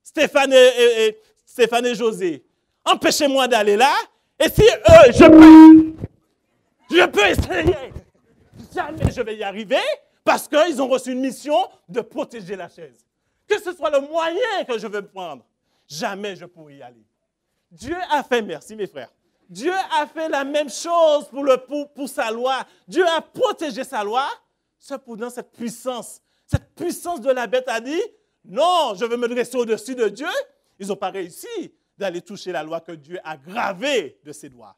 Stéphane et José, empêchez-moi d'aller là, et si eux, je peux essayer, jamais je vais y arriver, parce qu'ils ont reçu une mission de protéger la chaise. Que ce soit le moyen que je veux prendre, jamais je pourrai y aller. Dieu a fait, merci mes frères, Dieu a fait la même chose pour sa loi. Dieu a protégé sa loi. Cependant, cette puissance de la bête a dit, non, je veux me dresser au-dessus de Dieu. Ils n'ont pas réussi d'aller toucher la loi que Dieu a gravée de ses doigts.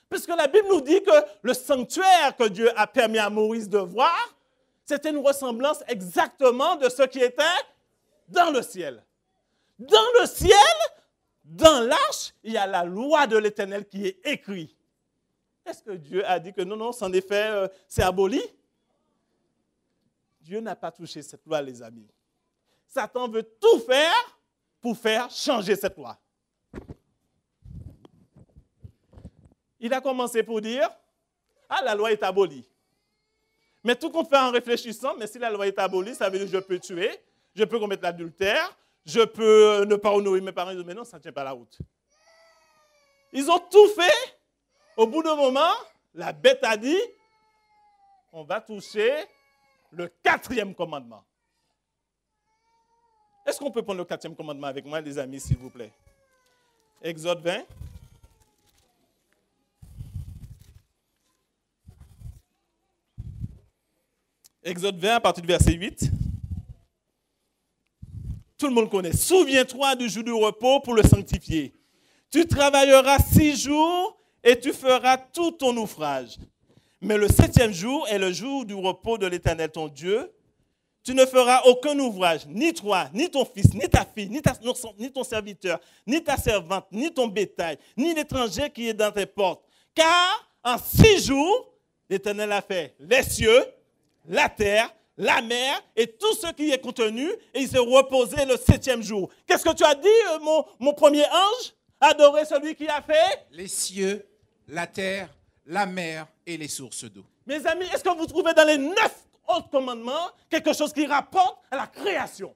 Puisque la Bible nous dit que le sanctuaire que Dieu a permis à Moïse de voir, c'était une ressemblance exactement de ce qui était dans le ciel. Dans le ciel, dans l'arche, il y a la loi de l'Éternel qui est écrite. Est-ce que Dieu a dit que non, c'en est fait, c'est aboli? Dieu n'a pas touché cette loi, les amis. Satan veut tout faire pour faire changer cette loi. Il a commencé pour dire, la loi est abolie. Mais tout compte fait en réfléchissant, mais si la loi est abolie, ça veut dire que je peux tuer, je peux commettre l'adultère, je peux ne pas honorer mes parents. Mais non, ça ne tient pas la route. Ils ont tout fait. Au bout d'un moment, la bête a dit, on va toucher le 4e commandement. Est-ce qu'on peut prendre le 4e commandement avec moi, les amis, s'il vous plaît? Exode 20. Exode 20, à partir du verset 8. Tout le monde connaît. Souviens-toi du jour du repos pour le sanctifier. Tu travailleras 6 jours et tu feras tout ton ouvrage. Mais le 7e jour est le jour du repos de l'Éternel ton Dieu. Tu ne feras aucun ouvrage, ni toi, ni ton fils, ni ta fille, ni ton serviteur, ni ta servante, ni ton bétail, ni l'étranger qui est dans tes portes. Car en 6 jours, l'Éternel a fait les cieux, la terre, la mer et tout ce qui est contenu, et il s'est reposé le 7e jour. Qu'est-ce que tu as dit, mon premier ange? Adorer celui qui a fait les cieux, la terre, la mer et les sources d'eau. Mes amis, est-ce que vous trouvez dans les 9 autres commandements quelque chose qui rapporte à la création?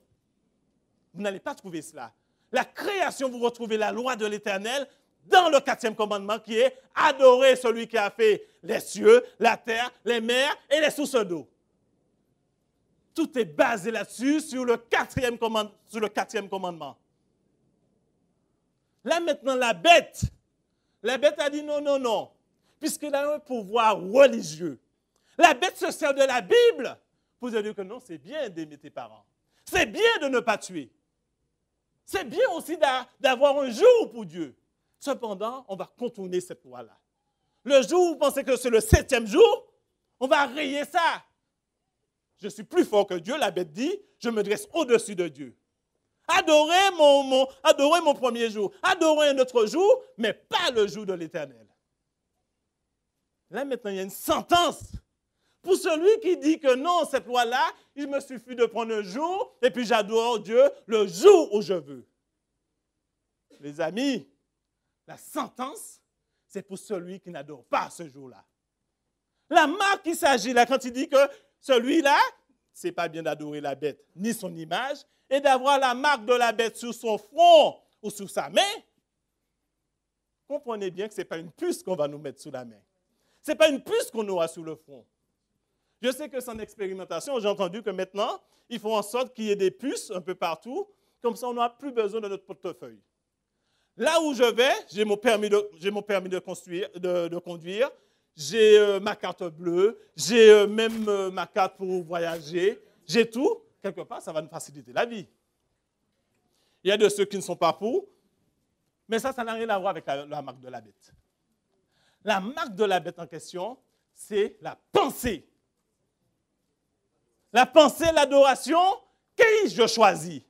Vous n'allez pas trouver cela. La création, vous retrouvez la loi de l'Éternel dans le 4e commandement qui est adorer celui qui a fait les cieux, la terre, les mers et les sources d'eau. Tout est basé là-dessus, sur le 4e commandement. Là maintenant, la bête a dit non, puisqu'elle a un pouvoir religieux. La bête se sert de la Bible pour dire que non, c'est bien d'aimer tes parents. C'est bien de ne pas tuer. C'est bien aussi d'avoir un jour pour Dieu. Cependant, on va contourner cette loi-là. Le jour où vous pensez que c'est le 7e jour, on va rayer ça. Je suis plus fort que Dieu, la bête dit, je me dresse au-dessus de Dieu. Adorez mon premier jour, adorez un autre jour, mais pas le jour de l'Éternel. Là maintenant, il y a une sentence. Pour celui qui dit que non, cette loi-là, il me suffit de prendre un jour et puis j'adore Dieu le jour où je veux. Les amis, la sentence, c'est pour celui qui n'adore pas ce jour-là. La marque qu'il s'agit là, quand il dit que celui-là, ce n'est pas bien d'adorer la bête ni son image et d'avoir la marque de la bête sur son front ou sur sa main, comprenez bien que ce n'est pas une puce qu'on va nous mettre sous la main. Ce n'est pas une puce qu'on aura sur le front. Je sais que sans expérimentation, j'ai entendu que maintenant, ils font en sorte qu'il y ait des puces un peu partout, comme ça on n'aura plus besoin de notre portefeuille. Là où je vais, j'ai mon permis de conduire, j'ai ma carte bleue, j'ai même ma carte pour voyager, j'ai tout. Quelque part, ça va nous faciliter la vie. Il y a de ceux qui ne sont pas pour, mais ça n'a rien à voir avec la marque de la bête. La marque de la bête en question, c'est la pensée. La pensée, l'adoration, qui je choisis?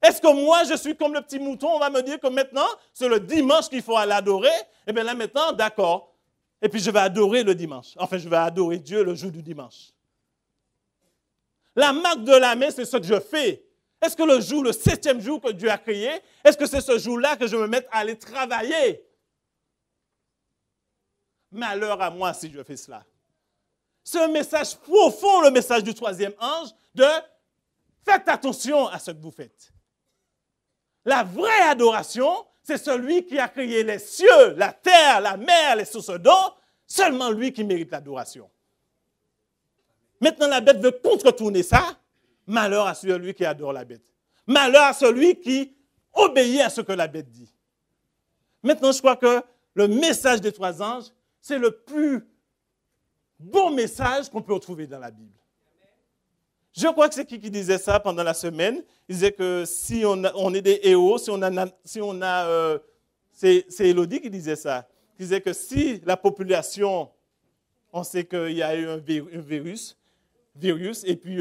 Est-ce que moi, je suis comme le petit mouton, on va me dire que maintenant, c'est le dimanche qu'il faut aller adorer? Eh bien là maintenant, d'accord, Et puis je vais adorer le dimanche. Enfin, je vais adorer Dieu le jour du dimanche. La marque de la main, c'est ce que je fais. Est-ce que le 7e jour que Dieu a créé, est-ce que c'est ce jour-là que je me mette à aller travailler? Malheur à moi si je fais cela. C'est un message profond, le message du 3e ange, de faites attention à ce que vous faites. La vraie adoration, c'est celui qui a créé les cieux, la terre, la mer, les sources d'eau. Seulement lui qui mérite l'adoration. Maintenant, la bête veut contre-tourner ça. Malheur à celui qui adore la bête. Malheur à celui qui obéit à ce que la bête dit. Maintenant, je crois que le message des 3 anges, c'est le plus bon message qu'on peut retrouver dans la Bible. Je crois que c'est qui disait ça pendant la semaine. Il disait que si on est des héros, c'est Élodie qui disait ça. Il disait que si la population, on sait qu'il y a eu un virus, et puis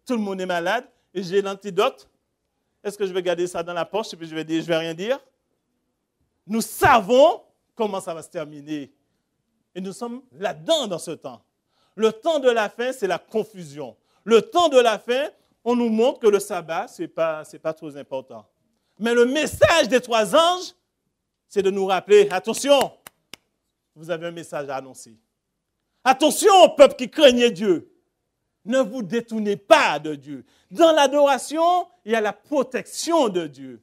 tout le monde est malade, et j'ai l'antidote, est-ce que je vais garder ça dans la poche et puis je vais rien dire? Nous savons comment ça va se terminer. Et nous sommes là-dedans dans ce temps. Le temps de la fin, c'est la confusion. Le temps de la fin, on nous montre que le sabbat, ce n'est pas trop important. Mais le message des 3 anges, c'est de nous rappeler, attention, vous avez un message à annoncer. Attention au peuple qui craignait Dieu. Ne vous détournez pas de Dieu. Dans l'adoration, il y a la protection de Dieu.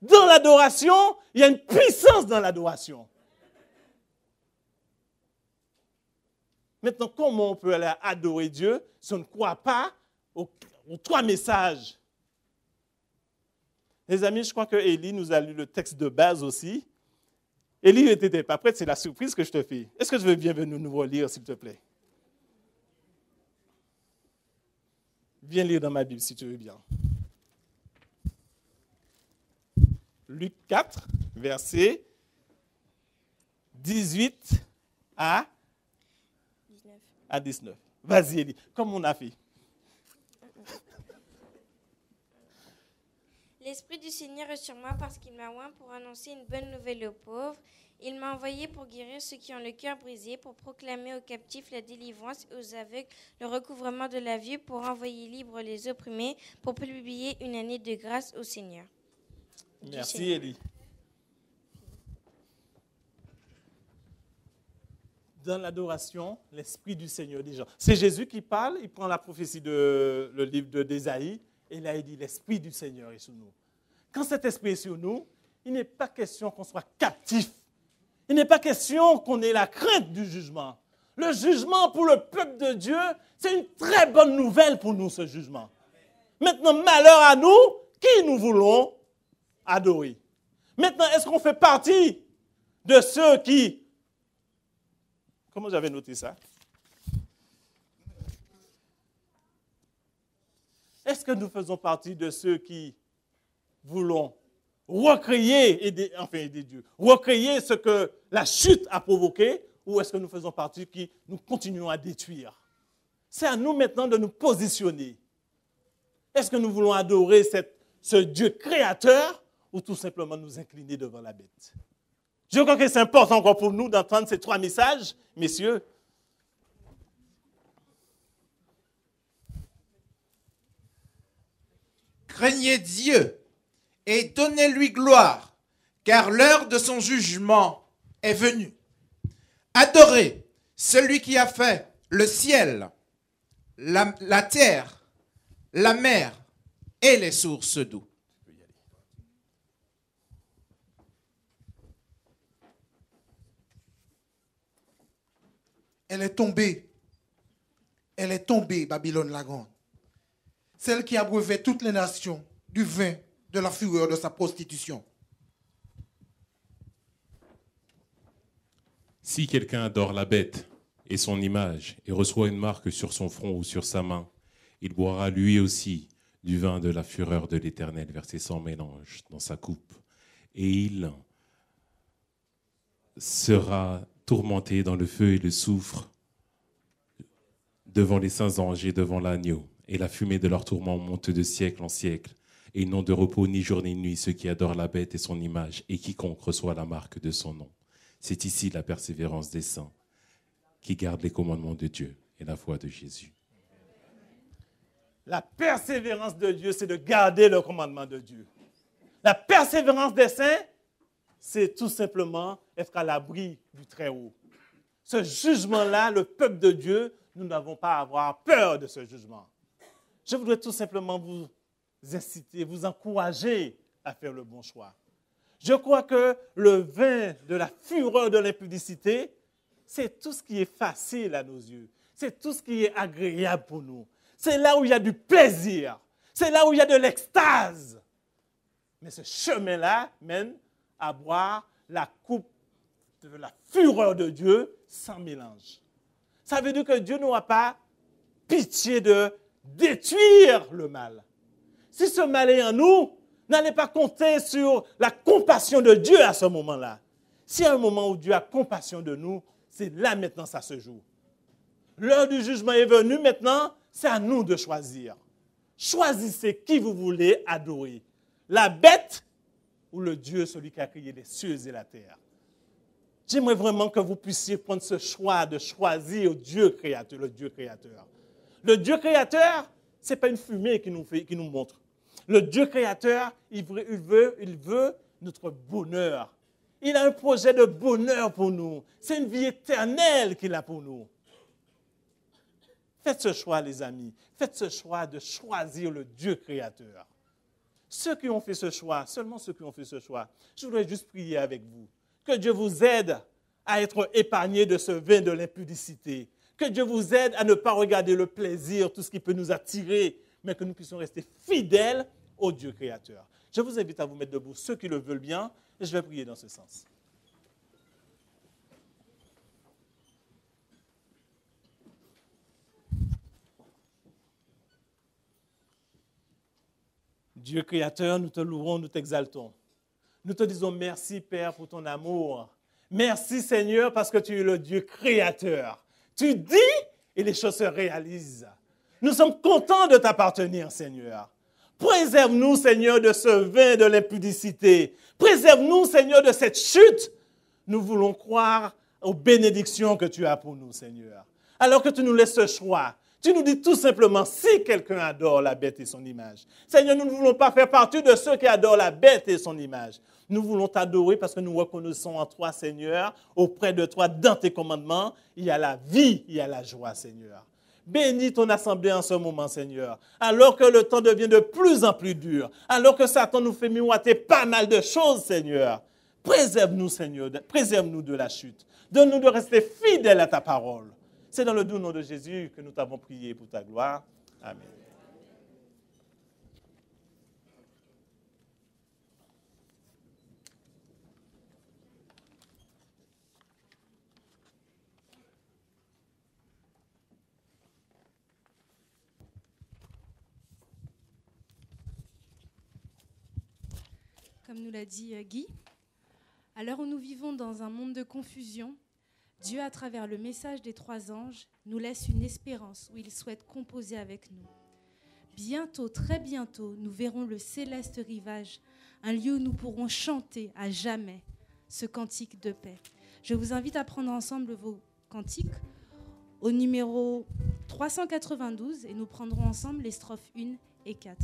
Dans l'adoration, il y a une puissance dans l'adoration. Maintenant, comment on peut aller adorer Dieu si on ne croit pas aux 3 messages? Les amis, je crois que Élie nous a lu le texte de base aussi. Élie n'était pas prête, c'est la surprise que je te fais. Est-ce que tu veux bien venir nous relire, s'il te plaît? Viens lire dans ma Bible, si tu veux bien. Luc 4, verset 18 à 19. Vas-y, Élie, comme on a fait. L'Esprit du Seigneur est sur moi parce qu'il m'a oint pour annoncer une bonne nouvelle aux pauvres. Il m'a envoyé pour guérir ceux qui ont le cœur brisé, pour proclamer aux captifs la délivrance et aux aveugles le recouvrement de la vue, pour envoyer libres les opprimés, pour publier une année de grâce au Seigneur. Merci, Élie. Dans l'adoration, l'Esprit du Seigneur dit genre. C'est Jésus qui parle, il prend la prophétie de le livre d'Ésaïe, et là il dit l'Esprit du Seigneur est sur nous. Quand cet Esprit est sur nous, il n'est pas question qu'on soit captif. Il n'est pas question qu'on ait la crainte du jugement. Le jugement pour le peuple de Dieu, c'est une très bonne nouvelle pour nous, ce jugement. Maintenant, malheur à nous, qui nous voulons adorer. Maintenant, est-ce qu'on fait partie de ceux qui... Comment j'avais noté ça? Est-ce que nous faisons partie de ceux qui voulons recréer, aider Dieu, recréer ce que la chute a provoqué, ou est-ce que nous faisons partie qui nous continuons à détruire? C'est à nous maintenant de nous positionner. Est-ce que nous voulons adorer ce Dieu créateur ou tout simplement nous incliner devant la bête? Je crois que c'est important encore pour nous d'entendre ces 3 messages, messieurs. Craignez Dieu et donnez-lui gloire, car l'heure de son jugement est venue. Adorez celui qui a fait le ciel, la terre, la mer et les sources d'eau. Elle est tombée, Babylone la grande. Celle qui abreuvait toutes les nations du vin de la fureur de sa prostitution. Si quelqu'un adore la bête et son image et reçoit une marque sur son front ou sur sa main, il boira lui aussi du vin de la fureur de l'Éternel versé sans mélange dans sa coupe. Et il sera tourmenté dans le feu et le soufre devant les saints anges et devant l'agneau. Et la fumée de leur tourment monte de siècle en siècle. Et ils n'ont de repos ni jour ni nuit, ceux qui adorent la bête et son image, et quiconque reçoit la marque de son nom. C'est ici la persévérance des saints qui gardent les commandements de Dieu et la foi de Jésus. La persévérance de Dieu, c'est de garder le commandement de Dieu. La persévérance des saints, c'est tout simplement être à l'abri du Très-Haut. Ce jugement-là, le peuple de Dieu, nous n'avons pas à avoir peur de ce jugement. Je voudrais tout simplement vous inciter, vous encourager à faire le bon choix. Je crois que le vin de la fureur de l'impudicité, c'est tout ce qui est facile à nos yeux. C'est tout ce qui est agréable pour nous. C'est là où il y a du plaisir. C'est là où il y a de l'extase. Mais ce chemin-là mène à boire la coupe de la fureur de Dieu sans mélange. Ça veut dire que Dieu n'aura pas pitié de détruire le mal. Si ce mal est en nous, n'allez pas compter sur la compassion de Dieu à ce moment-là. S'il y a un moment où Dieu a compassion de nous, c'est là maintenant ça se joue. L'heure du jugement est venue maintenant, c'est à nous de choisir. Choisissez qui vous voulez adorer. La bête ou le Dieu, celui qui a créé les cieux et la terre. J'aimerais vraiment que vous puissiez prendre ce choix de choisir Dieu créateur, le Dieu créateur. Le Dieu créateur, ce n'est pas une fumée qui nous montre. Le Dieu créateur, il veut notre bonheur. Il a un projet de bonheur pour nous. C'est une vie éternelle qu'il a pour nous. Faites ce choix, les amis. Faites ce choix de choisir le Dieu créateur. Ceux qui ont fait ce choix, seulement ceux qui ont fait ce choix, je voudrais juste prier avec vous. Que Dieu vous aide à être épargnés de ce vin de l'impudicité. Que Dieu vous aide à ne pas regarder le plaisir, tout ce qui peut nous attirer, mais que nous puissions rester fidèles au Dieu créateur. Je vous invite à vous mettre debout, ceux qui le veulent bien, et je vais prier dans ce sens. Dieu créateur, nous te louons, nous t'exaltons. Nous te disons merci, Père, pour ton amour. Merci, Seigneur, parce que tu es le Dieu créateur. Tu dis et les choses se réalisent. Nous sommes contents de t'appartenir, Seigneur. Préserve-nous, Seigneur, de ce vin de l'impudicité. Préserve-nous, Seigneur, de cette chute. Nous voulons croire aux bénédictions que tu as pour nous, Seigneur. Alors que tu nous laisses ce choix, tu nous dis tout simplement, si quelqu'un adore la bête et son image. Seigneur, nous ne voulons pas faire partie de ceux qui adorent la bête et son image. Nous voulons t'adorer parce que nous reconnaissons en toi, Seigneur, auprès de toi, dans tes commandements, il y a la vie, il y a la joie, Seigneur. Bénis ton assemblée en ce moment, Seigneur. Alors que le temps devient de plus en plus dur, alors que Satan nous fait miroiter pas mal de choses, Seigneur. Préserve-nous, Seigneur, préserve-nous de la chute. Donne-nous de rester fidèles à ta parole. C'est dans le doux nom de Jésus que nous t'avons prié pour ta gloire. Amen. Comme nous l'a dit Guy, à l'heure où nous vivons dans un monde de confusion, Dieu, à travers le message des 3 anges, nous laisse une espérance où il souhaite composer avec nous. Bientôt, très bientôt, nous verrons le céleste rivage, un lieu où nous pourrons chanter à jamais ce cantique de paix. Je vous invite à prendre ensemble vos cantiques au numéro 392 et nous prendrons ensemble les strophes 1 et 4.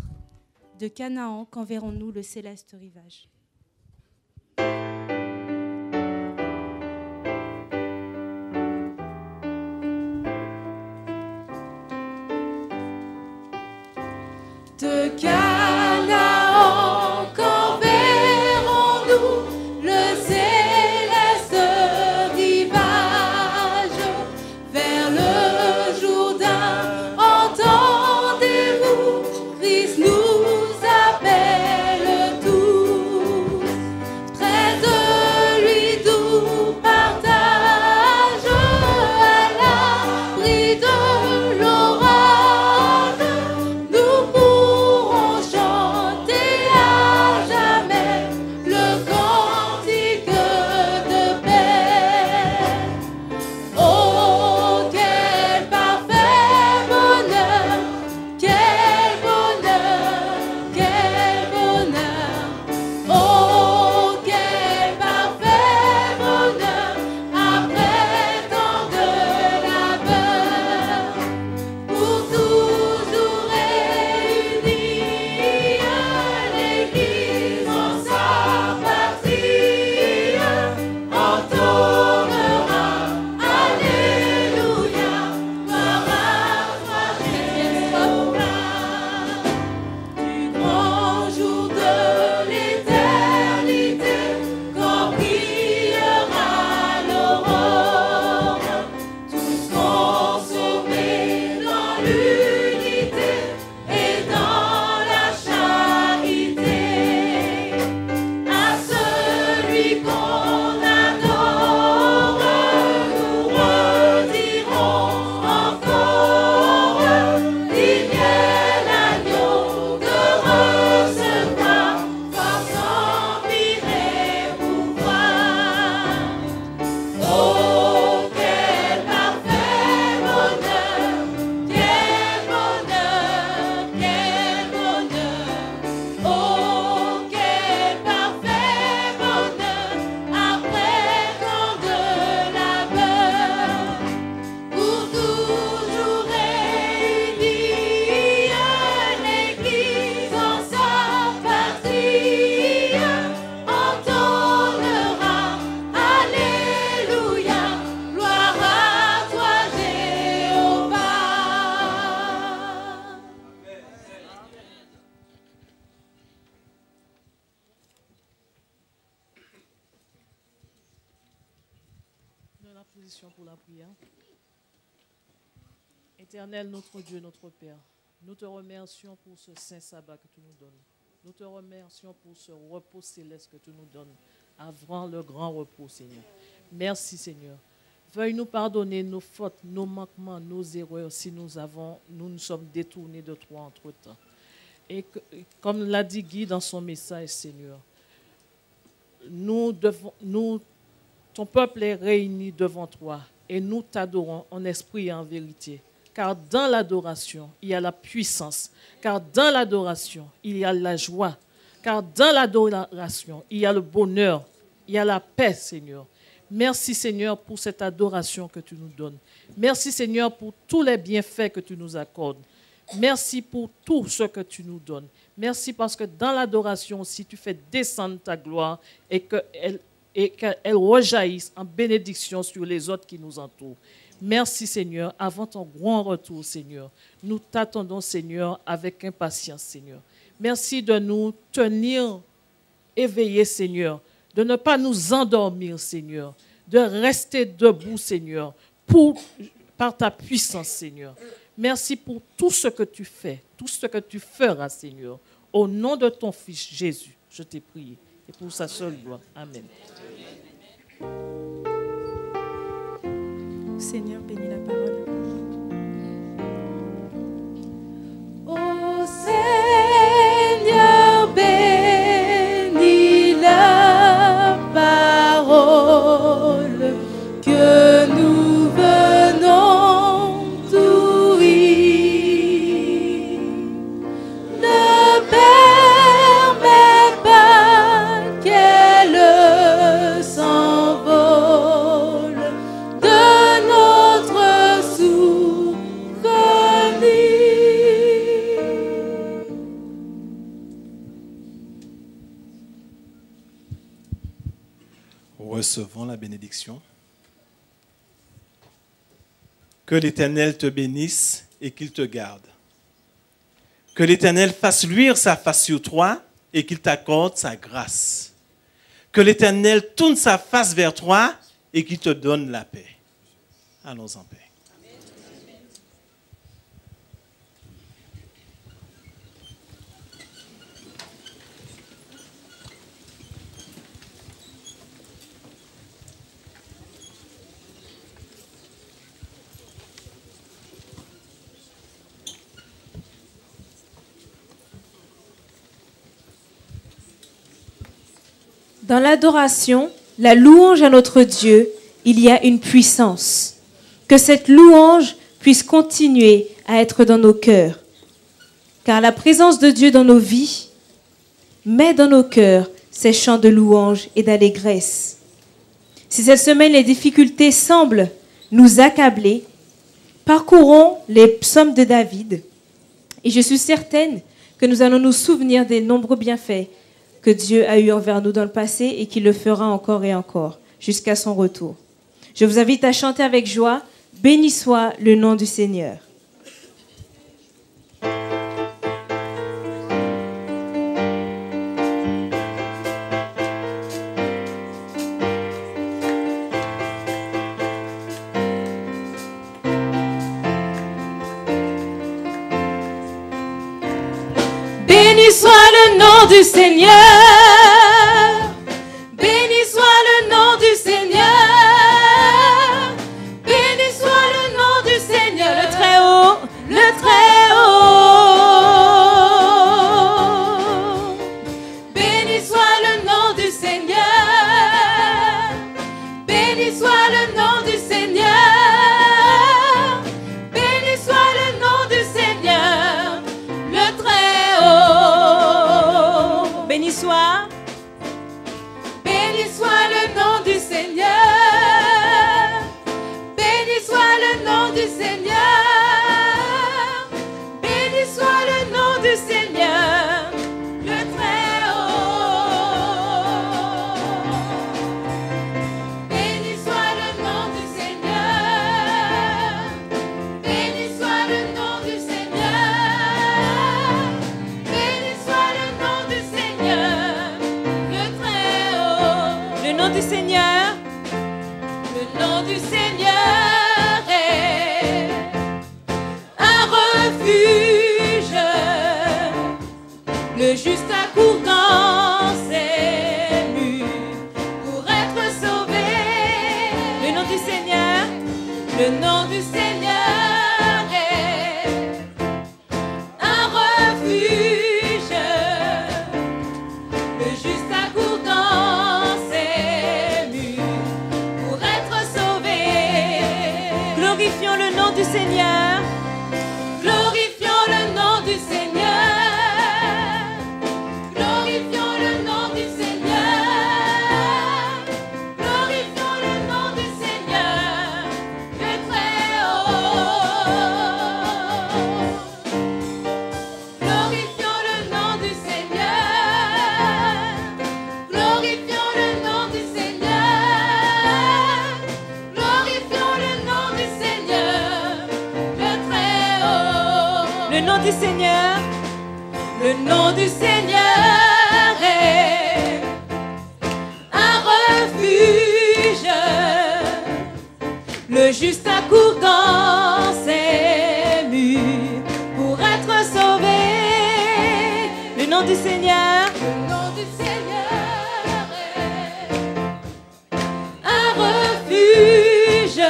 De Canaan, quand verrons-nous le céleste rivage ? De Canaan, quand verrons-nous le céleste rivage? Vers le Jourdain, entendez-vous, Christ nous appelle tous. Prenons la position pour la prière. Éternel, notre Dieu, notre Père, nous te remercions pour ce saint sabbat que tu nous donnes. Nous te remercions pour ce repos céleste que tu nous donnes avant le grand repos, Seigneur. Merci, Seigneur. Veuille nous pardonner nos fautes, nos manquements, nos erreurs si nous nous sommes détournés de toi entre-temps. Et comme l'a dit Guy dans son message, Seigneur, ton peuple est réuni devant toi et nous t'adorons en esprit et en vérité. Car dans l'adoration, il y a la puissance. Car dans l'adoration, il y a la joie. Car dans l'adoration, il y a le bonheur. Il y a la paix, Seigneur. Merci, Seigneur, pour cette adoration que tu nous donnes. Merci, Seigneur, pour tous les bienfaits que tu nous accordes. Merci pour tout ce que tu nous donnes. Merci parce que dans l'adoration aussi, tu fais descendre ta gloire et qu'elle rejaillisse en bénédiction sur les autres qui nous entourent. Merci, Seigneur, avant ton grand retour, Seigneur. Nous t'attendons, Seigneur, avec impatience, Seigneur. Merci de nous tenir éveillés, Seigneur, de ne pas nous endormir, Seigneur, de rester debout, Seigneur, par ta puissance, Seigneur. Merci pour tout ce que tu fais, tout ce que tu feras, Seigneur. Au nom de ton Fils Jésus, je t'ai prié. Et pour sa seule gloire. Amen. Seigneur, bénis la parole. Ô Seigneur, bénis la parole que nous venons d'ouïr. Ne permets pas qu'elle s'envole de notre souvenir. Recevons la bénédiction. Que l'Éternel te bénisse et qu'il te garde. Que l'Éternel fasse luire sa face sur toi et qu'il t'accorde sa grâce. Que l'Éternel tourne sa face vers toi et qu'il te donne la paix. Allons en paix. Dans l'adoration, la louange à notre Dieu, il y a une puissance. Que cette louange puisse continuer à être dans nos cœurs. Car la présence de Dieu dans nos vies met dans nos cœurs ces chants de louange et d'allégresse. Si cette semaine les difficultés semblent nous accabler, parcourons les psaumes de David et je suis certaine que nous allons nous souvenir des nombreux bienfaits que Dieu a eu envers nous dans le passé et qu'il le fera encore et encore jusqu'à son retour. Je vous invite à chanter avec joie « Béni soit le nom du Seigneur ». Béni soit le nom du Seigneur. Béni soit le nom du Seigneur. Béni soit le nom du Seigneur. Le très haut, le très haut. Béni soit le nom du Seigneur. Béni soit le nom du Seigneur. Béni soit le nom du Seigneur. Le très haut. Béni soit. Béni soit le nom du Seigneur. Béni soit le nom du Seigneur. Béni soit le nom du Seigneur. Le très haut. Béni soit le nom du nom du Seigneur est un refuge. Le juste accourt dans ses murs pour être sauvé. Le nom du Seigneur, le nom du Seigneur est un refuge. Le juste accourt dans ses murs pour être sauvé. Glorifions le nom du Seigneur. Glorifions le nom du Seigneur. Glorifions le nom du Seigneur. Glorifions le nom du Seigneur, le Très-Haut. Glorifions le nom du Seigneur. Glorifions le nom du Seigneur. Glorifions le nom du Seigneur, le Très-Haut. Le nom du Seigneur. Le nom du Seigneur est un refuge. Le juste accourt dans ses murs pour être sauvé. Le nom du Seigneur. Le nom du Seigneur est un refuge.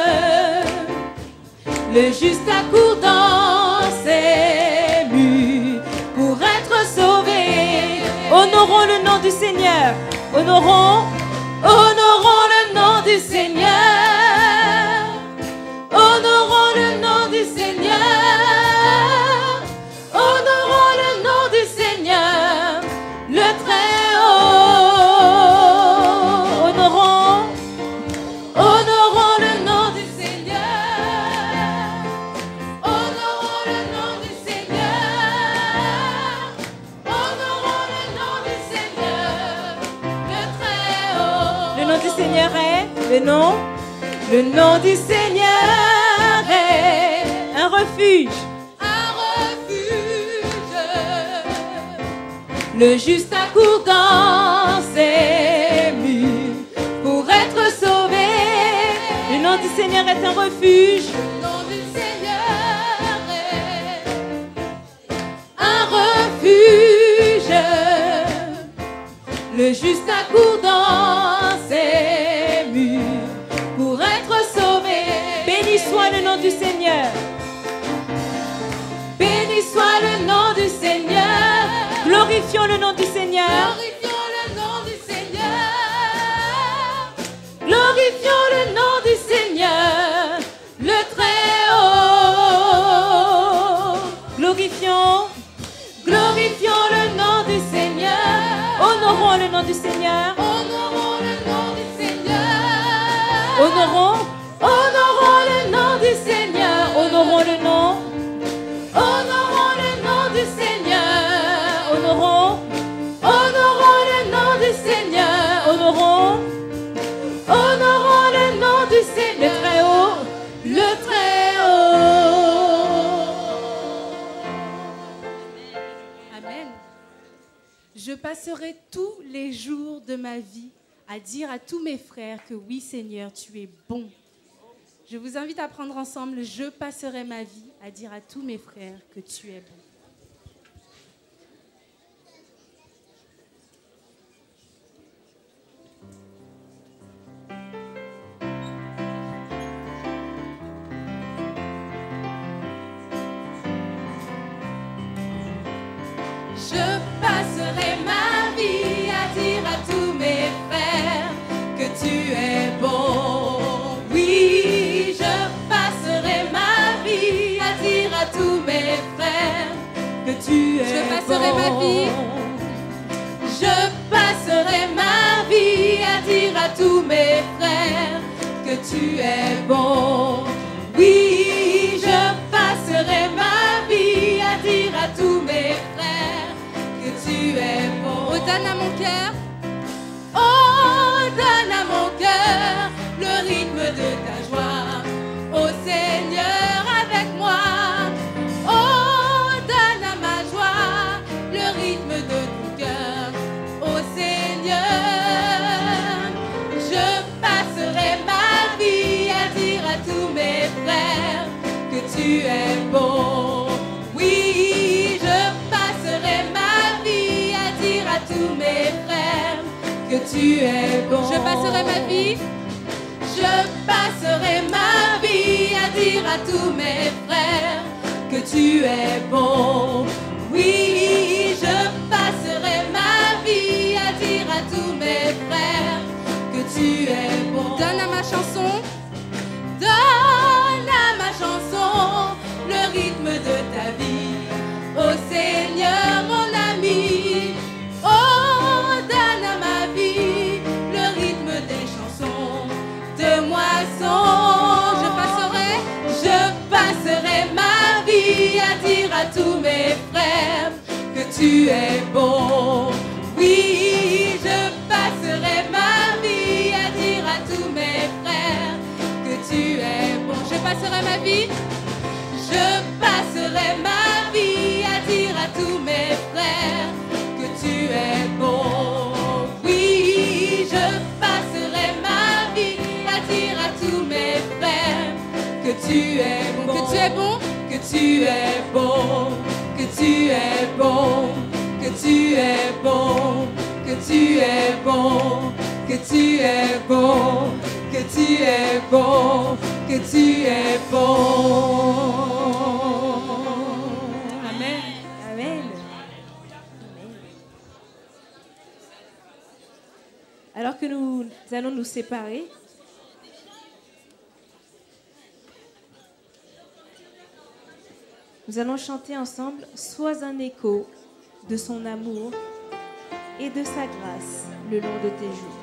Le juste accourt dans ses murs pour être sauvé. Honorons le nom du Seigneur. Honorons le nom du Seigneur. Honorons le nom du Seigneur. Honorons le nom du Seigneur, le Très-Haut. Honorons le nom du Seigneur. Honorons le nom du Seigneur. Honorons le nom du Seigneur, le Très-Haut. Le nom du Seigneur est le nom du Seigneur est un refuge. Un refuge. Le juste accourt dans ses murs pour être sauvé. Le nom du Seigneur est un refuge. Le nom du Seigneur est un refuge. Le juste accourt dans ses murs pour être sauvé. Béni soit le nom du Seigneur. Béni soit le nom du Seigneur. Glorifions le nom du Seigneur. Glorifions le nom du Seigneur. Glorifions le nom du Seigneur, le Très-Haut. Glorifions le nom du Seigneur. Honorons le nom du Seigneur. Honorons le nom du Seigneur. Honorons le nom du Seigneur. Honorons le nom du Seigneur. Honorons le nom du Seigneur. Honorons le nom du Seigneur. Le Très-Haut. Le Très-Haut. Amen. Je passerai tous les jours de ma vie à dire à tous mes frères que oui, Seigneur, tu es bon. Je vous invite à prendre ensemble, je passerai ma vie à dire à tous mes frères que tu es bon. Je passerai ma vie à dire à tous mes frères que tu es bon. Oui, je passerai ma vie à dire à tous mes frères que tu es bon. Je passerai ma vie. Je passerai ma vie à dire à tous mes frères que tu es bon. Oui, je passerai ma vie à dire à tous mes frères que tu es bon. Oh, donne à mon cœur. Oh, donne à mon cœur le rythme de ta joie. Oh Seigneur, avec moi. Oh, donne à ma joie le rythme de ton cœur. Oh Seigneur, je passerai ma vie à tu es bon. Oui, je passerai ma vie à dire à tous mes frères que tu es bon. Je passerai ma vie. Je passerai ma vie à dire à tous mes frères que tu es bon. Oui, je passerai ma vie à dire à tous mes frères que tu es bon. Donne à ma chanson. Donne à ma chanson le rythme de ta vie. Ô Seigneur, mon ami. Oh, donne à ma vie le rythme des chansons de moisson. Je passerai ma vie à dire à tous mes frères que tu es bon. Oui, je passerai ma vie à dire à tous mes frères que tu es bon. Je passerai ma vie. Je passerai ma vie à dire à tous mes frères que tu es bon. Oui, je passerai ma vie à dire à tous mes frères que tu es bon. Que tu es bon. Que tu es bon. Que tu es bon. Que tu es bon. Que tu es bon. Que tu es bon. Que tu es bon. Que tu es bon. Amen. Amen. Alors que nous allons nous séparer, nous allons chanter ensemble « Sois un écho de son amour et de sa grâce le long de tes jours ».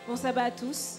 Bon sabbat à tous.